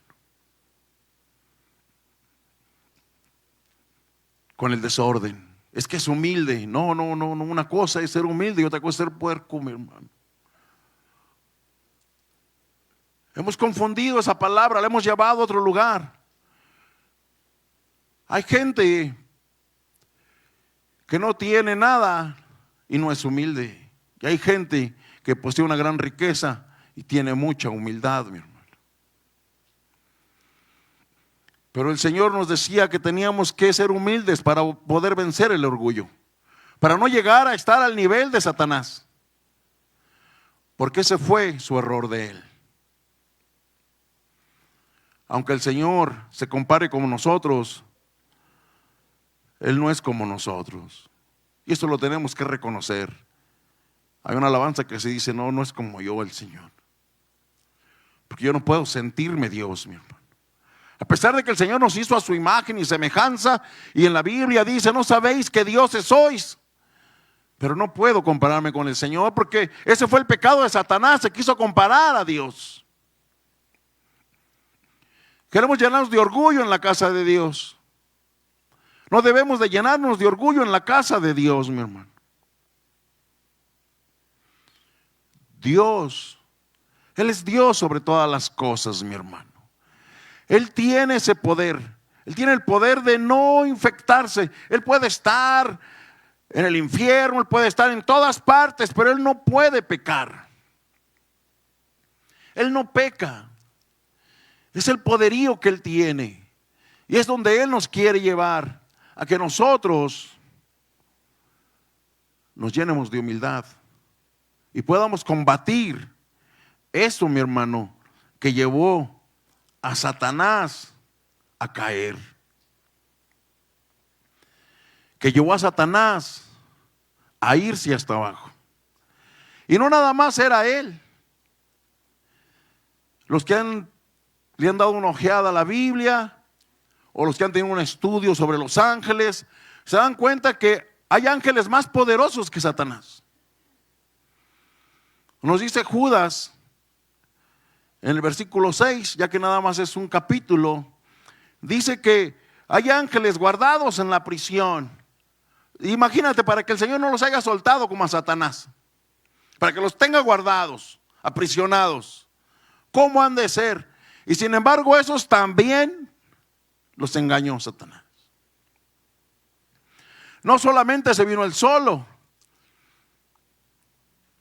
con el desorden. Es que es humilde. No, una cosa es ser humilde y otra cosa es ser puerco, mi hermano. Hemos confundido esa palabra, la hemos llevado a otro lugar. Hay gente que no tiene nada y no es humilde. Y hay gente que posee una gran riqueza y tiene mucha humildad, mi hermano. Pero el Señor nos decía que teníamos que ser humildes para poder vencer el orgullo, para no llegar a estar al nivel de Satanás, porque ese fue su error de él. Aunque el Señor se compare con nosotros, Él no es como nosotros. Y eso lo tenemos que reconocer. Hay una alabanza que se dice: no es como yo el Señor. Porque yo no puedo sentirme Dios, mi hermano. A pesar de que el Señor nos hizo a su imagen y semejanza, y en la Biblia dice: no sabéis que dioses sois. Pero no puedo compararme con el Señor, porque ese fue el pecado de Satanás, se quiso comparar a Dios. Queremos llenarnos de orgullo en la casa de Dios. No debemos de llenarnos de orgullo en la casa de Dios, mi hermano. Dios, Él es Dios sobre todas las cosas, mi hermano. Él tiene ese poder. Él tiene el poder de no infectarse. Él puede estar en el infierno, Él puede estar en todas partes, pero Él no puede pecar. Él no peca. Es el poderío que Él tiene. Y es donde Él nos quiere llevar, a que nosotros nos llenemos de humildad y podamos combatir eso, mi hermano, que llevó a Satanás a caer, que llevó a Satanás a irse hasta abajo. Y no nada más era él. Los que le han dado una ojeada a la Biblia, o los que han tenido un estudio sobre los ángeles, se dan cuenta que hay ángeles más poderosos que Satanás. Nos dice Judas en el versículo 6, ya que nada más es un capítulo, dice que hay ángeles guardados en la prisión. Imagínate, para que el Señor no los haya soltado como a Satanás, para que los tenga guardados, aprisionados, ¿cómo han de ser? Y sin embargo, esos también los engañó Satanás. No solamente se vino él solo,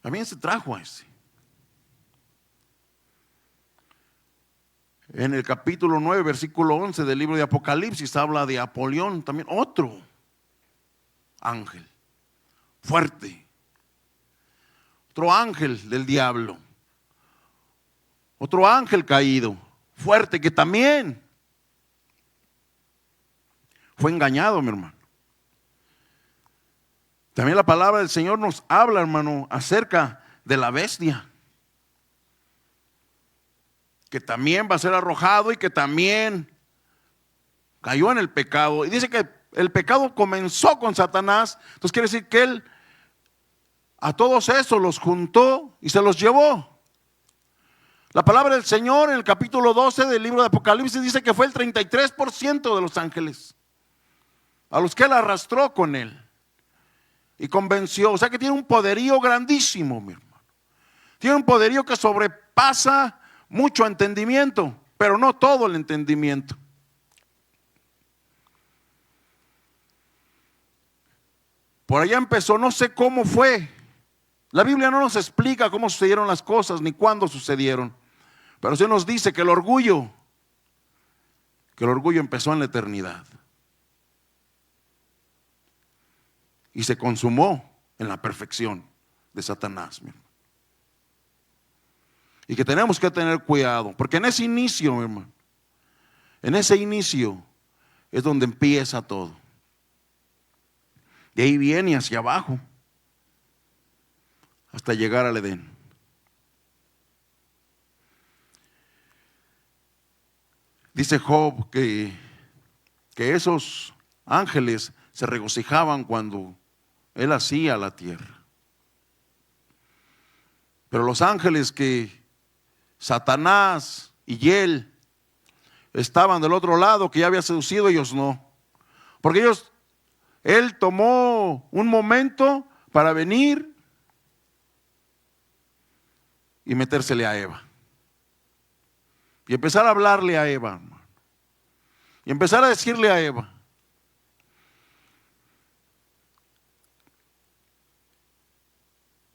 también se trajo a ese. En el capítulo 9, versículo 11 del libro de Apocalipsis habla de Apolión, también otro ángel fuerte, otro ángel del diablo, otro ángel caído, fuerte, que también fue engañado, mi hermano. También la palabra del Señor nos habla, hermano, acerca de la bestia, que también va a ser arrojado y que también cayó en el pecado. Y dice que el pecado comenzó con Satanás. Entonces quiere decir que él a todos esos los juntó y se los llevó. La palabra del Señor en el capítulo 12 del libro de Apocalipsis dice que fue el 33% de los ángeles a los que él arrastró con él y convenció. O sea que tiene un poderío grandísimo, mi hermano. Tiene un poderío que sobrepasa mucho entendimiento, pero no todo el entendimiento. Por allá empezó, no sé cómo fue. La Biblia no nos explica cómo sucedieron las cosas ni cuándo sucedieron, pero sí nos dice que el orgullo empezó en la eternidad y se consumó en la perfección de Satanás, mi hermano. Y que tenemos que tener cuidado, porque en ese inicio, mi hermano, en ese inicio es donde empieza todo. De ahí viene hacia abajo hasta llegar al Edén. Dice Job que esos ángeles se regocijaban cuando él hacía la tierra. Pero los ángeles que Satanás y él estaban del otro lado, que ya había seducido, ellos no. Porque él tomó un momento para venir y metérsele a Eva. Y empezar a hablarle a Eva, hermano. Y empezar a decirle a Eva.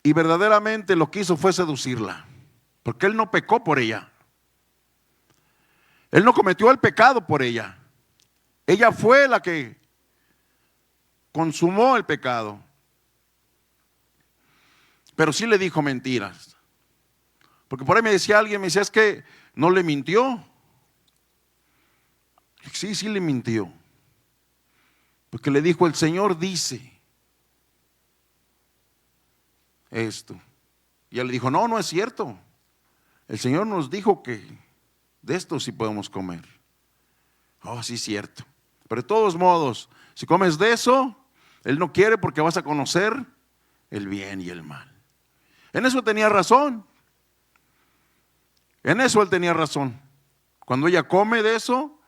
Y verdaderamente lo que hizo fue seducirla. Porque él no pecó por ella. Él no cometió el pecado por ella. Ella fue la que consumó el pecado. Pero sí le dijo mentiras. Porque por ahí me decía alguien, me decía, es que no le mintió. Sí le mintió. Porque le dijo, el Señor dice esto. Y ella le dijo, no es cierto. El Señor nos dijo que de esto sí podemos comer. Oh, sí es cierto. Pero de todos modos, si comes de eso, Él no quiere, porque vas a conocer el bien y el mal. En eso tenía razón. En eso él tenía razón. Cuando ella come de eso,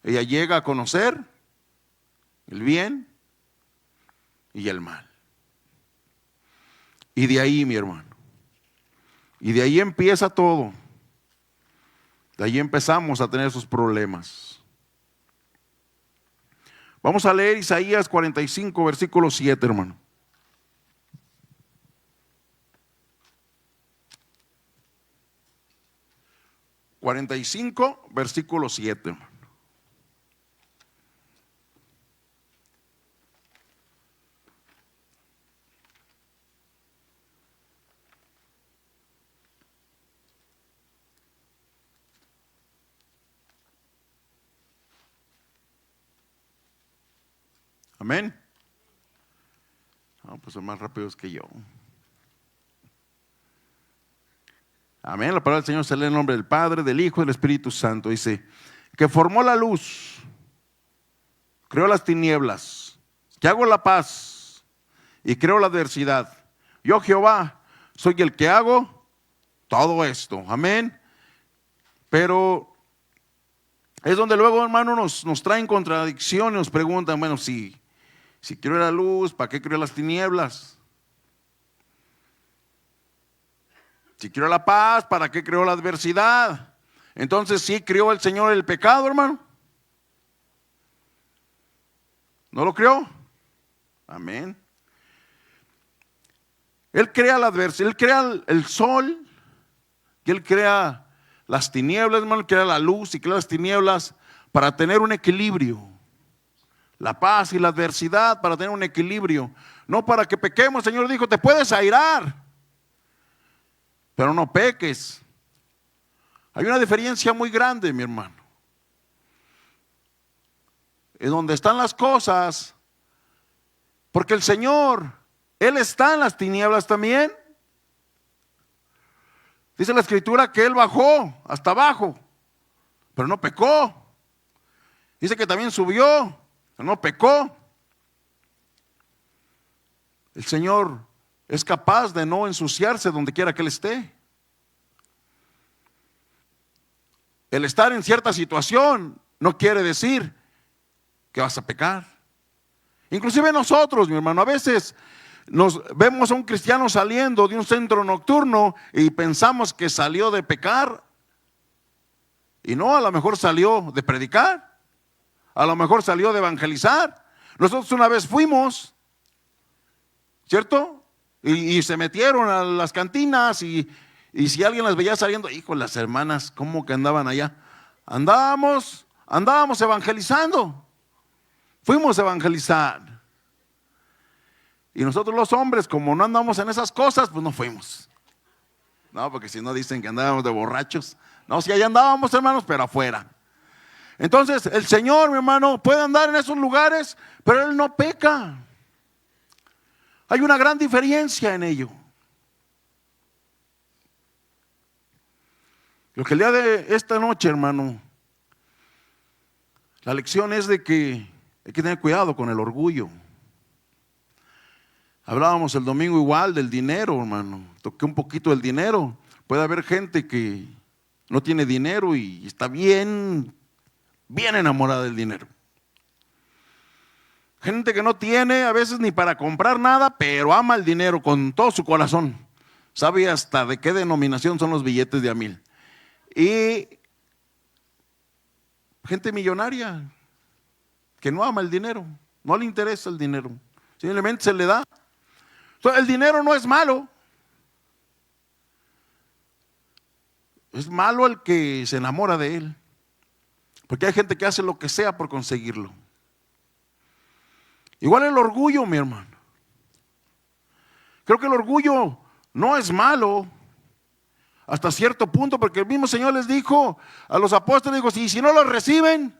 ella llega a conocer el bien y el mal. Y de ahí, mi hermano, y de ahí empieza todo. De ahí empezamos a tener esos problemas. Vamos a leer Isaías 45, versículo 7, hermano. 45, versículo 7, hermano. Amén. Pues son más rápidos que yo. Amén. La palabra del Señor se lee en el nombre del Padre, del Hijo y del Espíritu Santo. Dice que formó la luz, creó las tinieblas, que hago la paz y creo la adversidad. Yo, Jehová, soy el que hago todo esto. Amén. Pero es donde luego, hermano, nos traen contradicciones, nos preguntan, bueno, si creó la luz, ¿para qué creó las tinieblas? Si creó la paz, ¿para qué creó la adversidad? Entonces, ¿sí creó el Señor el pecado, hermano? ¿No lo creó? Amén. Él crea la adversidad, Él crea el sol, y Él crea las tinieblas, hermano, Él crea la luz y crea las tinieblas para tener un equilibrio. La paz y la adversidad para tener un equilibrio. No para que pequemos. El Señor dijo, te puedes airar, pero no peques. Hay una diferencia muy grande, mi hermano. Es donde están las cosas, porque el Señor, Él está en las tinieblas también. Dice la Escritura que Él bajó hasta abajo, pero no pecó. Dice que también subió, pero no pecó. El Señor es capaz de no ensuciarse donde quiera que Él esté. El estar en cierta situación no quiere decir que vas a pecar. Inclusive nosotros, mi hermano, a veces nos vemos a un cristiano saliendo de un centro nocturno y pensamos que salió de pecar. Y no, a lo mejor salió de predicar, a lo mejor salió de evangelizar. Nosotros una vez fuimos, ¿cierto? Y se metieron a las cantinas y si alguien las veía saliendo, hijo, las hermanas, ¿cómo que andaban allá? Andábamos evangelizando. Fuimos a evangelizar. Y nosotros los hombres, como no andamos en esas cosas, pues no fuimos. No, porque si no dicen que andábamos de borrachos. No, si allá andábamos, hermanos, pero afuera. Entonces, el Señor, mi hermano, puede andar en esos lugares, pero Él no peca. Hay una gran diferencia en ello. Lo que el día de esta noche, hermano, la lección es de que hay que tener cuidado con el orgullo. Hablábamos el domingo igual del dinero, hermano. Toqué un poquito del dinero. Puede haber gente que no tiene dinero y está bien enamorada del dinero. Gente que no tiene a veces ni para comprar nada, pero ama el dinero con todo su corazón. Sabe hasta de qué denominación son los billetes de $1,000. Y gente millonaria que no ama el dinero, no le interesa el dinero, simplemente se le da. El dinero no es malo. Es malo el que se enamora de él, porque hay gente que hace lo que sea por conseguirlo. Igual el orgullo, mi hermano. Creo que el orgullo no es malo hasta cierto punto, porque el mismo Señor les dijo a los apóstoles, dijo, si no los reciben,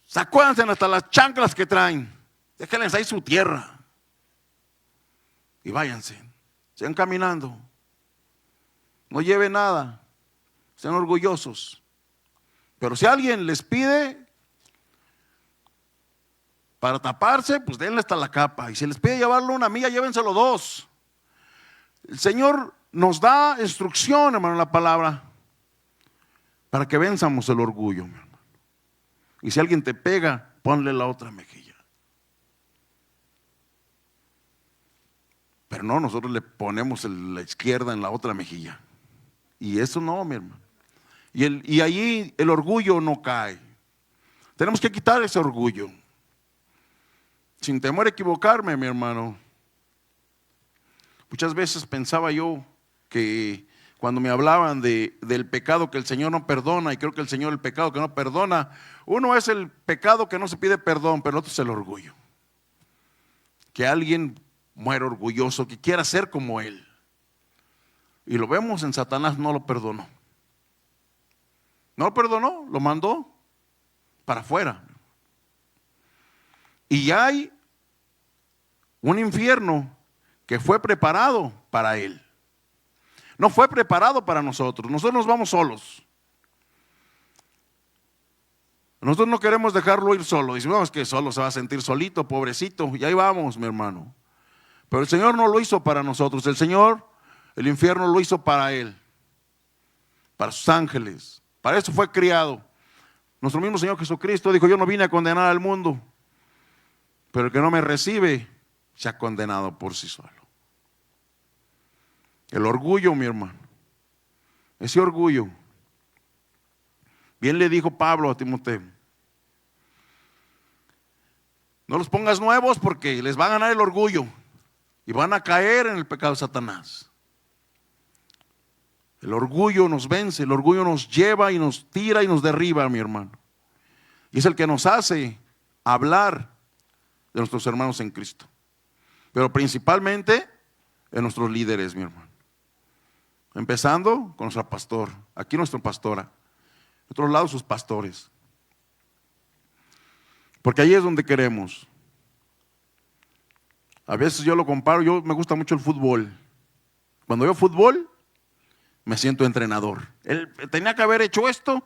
sacúdanse hasta las chanclas que traen, déjenles ahí su tierra y váyanse, sigan caminando, no lleven nada, sean orgullosos. Pero si alguien les pide para taparse, pues denle hasta la capa, y si les pide llevarlo 1 milla, llévenselo 2. El Señor nos da instrucción, hermano, en la palabra, para que venzamos el orgullo, mi hermano. Y si alguien te pega, ponle la otra mejilla. Pero no, nosotros le ponemos la izquierda en la otra mejilla. Y eso no, mi hermano. Y allí el orgullo no cae. Tenemos que quitar ese orgullo. Sin temor a equivocarme, mi hermano. Muchas veces pensaba yo que cuando me hablaban del pecado que el Señor no perdona, y creo que el Señor el pecado que no perdona, uno es el pecado que no se pide perdón, pero el otro es el orgullo. Que alguien muera orgulloso, que quiera ser como él. Y lo vemos en Satanás, no lo perdonó. No lo perdonó, lo mandó para afuera. Y hay un infierno que fue preparado para él. No fue preparado para nosotros. Nosotros nos vamos solos. Nosotros no queremos dejarlo ir solo. Decimos, es que solo se va a sentir solito, pobrecito. Y ahí vamos, mi hermano. Pero el Señor no lo hizo para nosotros. El Señor, el infierno lo hizo para él, para sus ángeles. Para eso fue criado. Nuestro mismo Señor Jesucristo dijo, yo no vine a condenar al mundo, pero el que no me recibe se ha condenado por sí solo. El orgullo, mi hermano, ese orgullo. Bien le dijo Pablo a Timoteo, no los pongas nuevos porque les va a ganar el orgullo y van a caer en el pecado de Satanás. El orgullo nos vence, el orgullo nos lleva y nos tira y nos derriba, mi hermano. Y es el que nos hace hablar de nuestros hermanos en Cristo. Pero principalmente de nuestros líderes, mi hermano. Empezando con nuestro pastor, aquí nuestra pastora, en otros lados sus pastores. Porque ahí es donde queremos. A veces yo lo comparo, yo me gusta mucho el fútbol. Cuando veo fútbol, me siento entrenador. Él tenía que haber hecho esto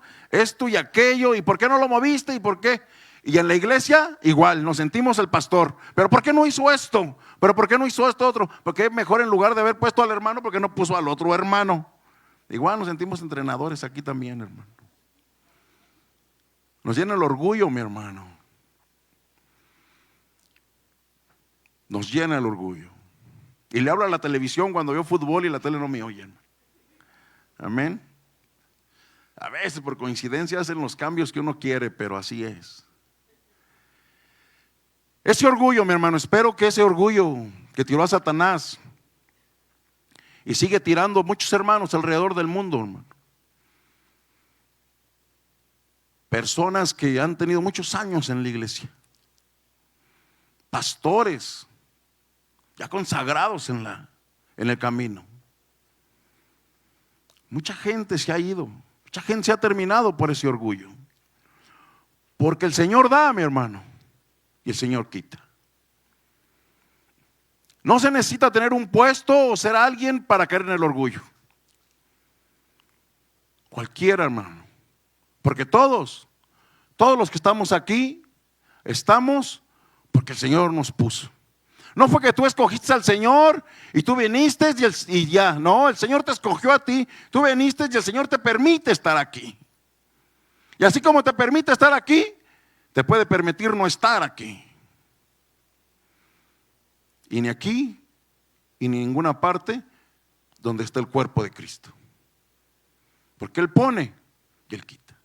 y aquello, y ¿por qué no lo moviste? ¿Y por qué? Y en la iglesia, igual, nos sentimos el pastor. ¿Pero por qué no hizo esto? ¿Pero por qué no hizo esto otro? Porque mejor en lugar de haber puesto al hermano, ¿por qué no puso al otro hermano? Igual nos sentimos entrenadores aquí también, hermano. Nos llena el orgullo, mi hermano. Nos llena el orgullo. Y le hablo a la televisión cuando veo fútbol y la tele no me oyen. Amén. A veces por coincidencia hacen los cambios que uno quiere, pero así es. Ese orgullo, mi hermano, espero que ese orgullo que tiró a Satanás y sigue tirando muchos hermanos alrededor del mundo, hermano. Personas que han tenido muchos años en la iglesia. Pastores ya consagrados en el camino. Mucha gente se ha ido, mucha gente se ha terminado por ese orgullo. Porque el Señor da, mi hermano, y el Señor quita. No se necesita tener un puesto o ser alguien para caer en el orgullo. Cualquiera, hermano. Porque todos los que estamos aquí, estamos porque el Señor nos puso. No fue que tú escogiste al Señor y tú viniste y ya. No, el Señor te escogió a ti, tú viniste y el Señor te permite estar aquí. Y así como te permite estar aquí, te puede permitir no estar aquí. Y ni aquí, y ni en ninguna parte donde está el cuerpo de Cristo. Porque Él pone y Él quita.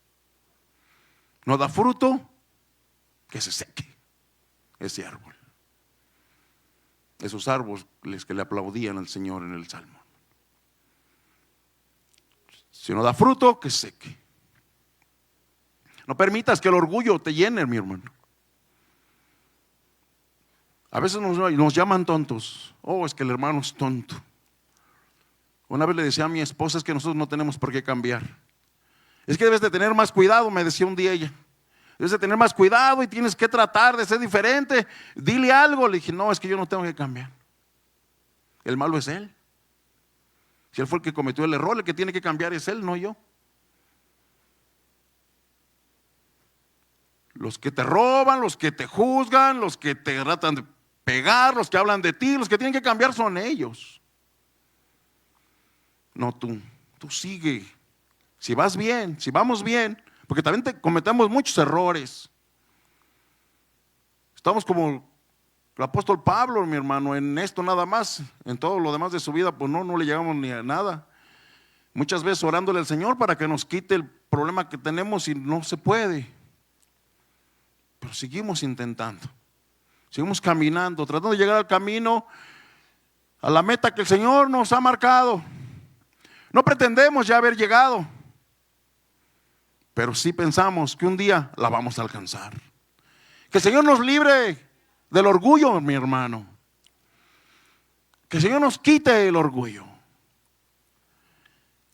No da fruto, que se seque ese árbol. Esos árboles que le aplaudían al Señor en el Salmo. Si no da fruto, que seque. No permitas que el orgullo te llene, mi hermano. A veces nos llaman tontos. Oh, es que el hermano es tonto. Una vez le decía a mi esposa, es que nosotros no tenemos por qué cambiar. Es que debes de tener más cuidado, me decía un día ella. Debes de tener más cuidado y tienes que tratar de ser diferente. Dile algo. Le dije, no, es que yo no tengo que cambiar. El malo es él. Si él fue el que cometió el error, el que tiene que cambiar es él, no yo. Los que te roban, los que te juzgan, los que te tratan de pegar, los que hablan de ti, los que tienen que cambiar son ellos. No tú sigue. Si vas bien, si vamos bien, porque también cometemos muchos errores. Estamos como el apóstol Pablo, mi hermano, en esto nada más. En todo lo demás de su vida, pues no le llegamos ni a nada. Muchas veces orándole al Señor para que nos quite el problema que tenemos y no se puede. Pero seguimos intentando. Seguimos caminando, tratando de llegar al camino, a la meta que el Señor nos ha marcado. No pretendemos ya haber llegado, pero sí pensamos que un día la vamos a alcanzar. Que el Señor nos libre del orgullo, mi hermano. Que el Señor nos quite el orgullo.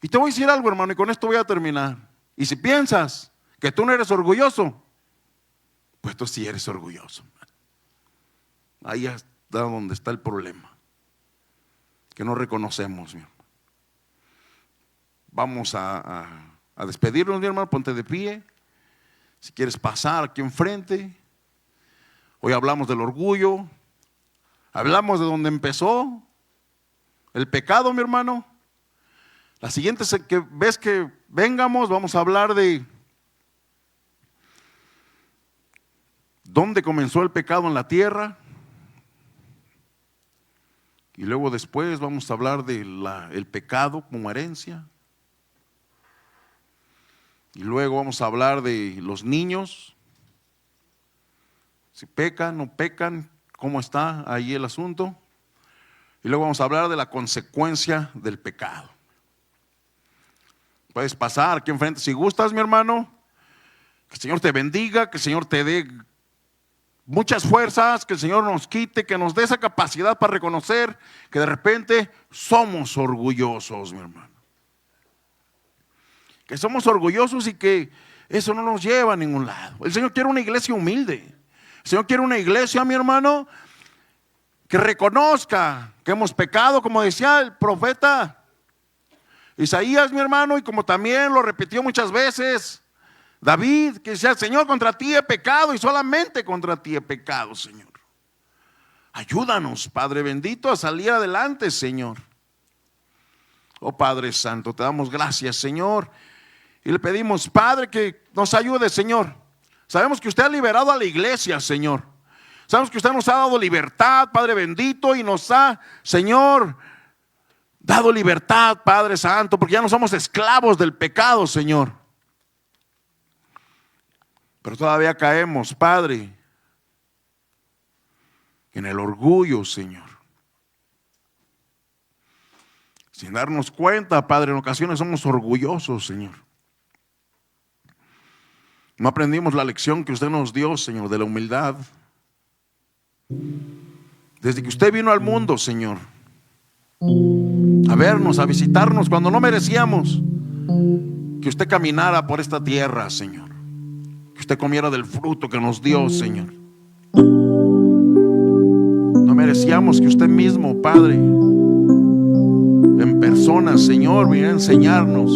Y te voy a decir algo, hermano, y con esto voy a terminar. Y si piensas que tú no eres orgulloso, pues tú sí eres orgulloso. Ahí está donde está el problema, que no reconocemos, mi hermano. Vamos a despedirnos, mi hermano. Ponte de pie. Si quieres pasar aquí enfrente. Hoy hablamos del orgullo. Hablamos de donde empezó el pecado, mi hermano. La siguiente vez que vengamos, vamos a hablar de dónde comenzó el pecado en la tierra. Y luego después vamos a hablar del pecado como herencia. Y luego vamos a hablar de los niños. Si pecan, no pecan, cómo está ahí el asunto. Y luego vamos a hablar de la consecuencia del pecado. Puedes pasar aquí enfrente si gustas, mi hermano. Que el Señor te bendiga, que el Señor te dé muchas fuerzas, que el Señor nos quite, que nos dé esa capacidad para reconocer que de repente somos orgullosos, mi hermano. Que somos orgullosos y que eso no nos lleva a ningún lado. El Señor quiere una iglesia humilde. El Señor quiere una iglesia, mi hermano, que reconozca que hemos pecado, como decía el profeta Isaías, mi hermano, y como también lo repitió muchas veces David, que decía: Señor, contra ti he pecado y solamente contra ti he pecado, Señor. Ayúdanos, Padre bendito, a salir adelante, Señor. Oh Padre Santo, te damos gracias, Señor. Y le pedimos, Padre, que nos ayude, Señor. Sabemos que usted ha liberado a la iglesia, Señor. Sabemos que usted nos ha dado libertad, Padre bendito, y nos ha, Señor, dado libertad, Padre Santo, porque ya no somos esclavos del pecado, Señor. Pero todavía caemos, Padre, en el orgullo, Señor. Sin darnos cuenta, Padre, en ocasiones somos orgullosos, Señor. No aprendimos la lección que usted nos dio, Señor, de la humildad. Desde que usted vino al mundo, Señor, a vernos, a visitarnos cuando no merecíamos, que usted caminara por esta tierra, Señor, que usted comiera del fruto que nos dio, Señor. No merecíamos que usted mismo, Padre, en persona, Señor, viniera a enseñarnos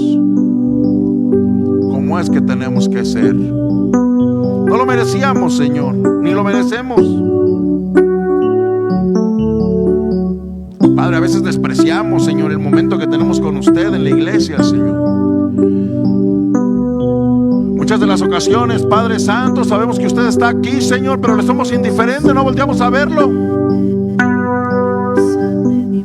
cómo es que tenemos que ser. No lo merecíamos, Señor, ni lo merecemos. Padre, a veces despreciamos, Señor, el momento que tenemos con usted en la iglesia, Señor. Muchas de las ocasiones, Padre Santo, sabemos que usted está aquí, Señor, pero le somos indiferentes, no volteamos a verlo.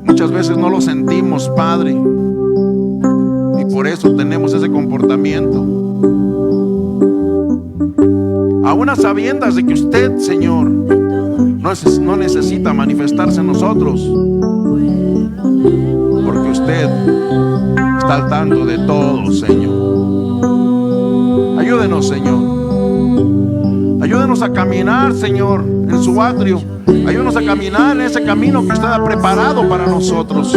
Muchas veces no lo sentimos, Padre, y por eso tenemos ese comportamiento. Aún a sabiendas de que usted, Señor, no necesita manifestarse en nosotros, porque usted está al tanto de todo, Señor. Ayúdenos, Señor. Ayúdenos a caminar, Señor, en su atrio. Ayúdenos a caminar en ese camino que usted ha preparado para nosotros.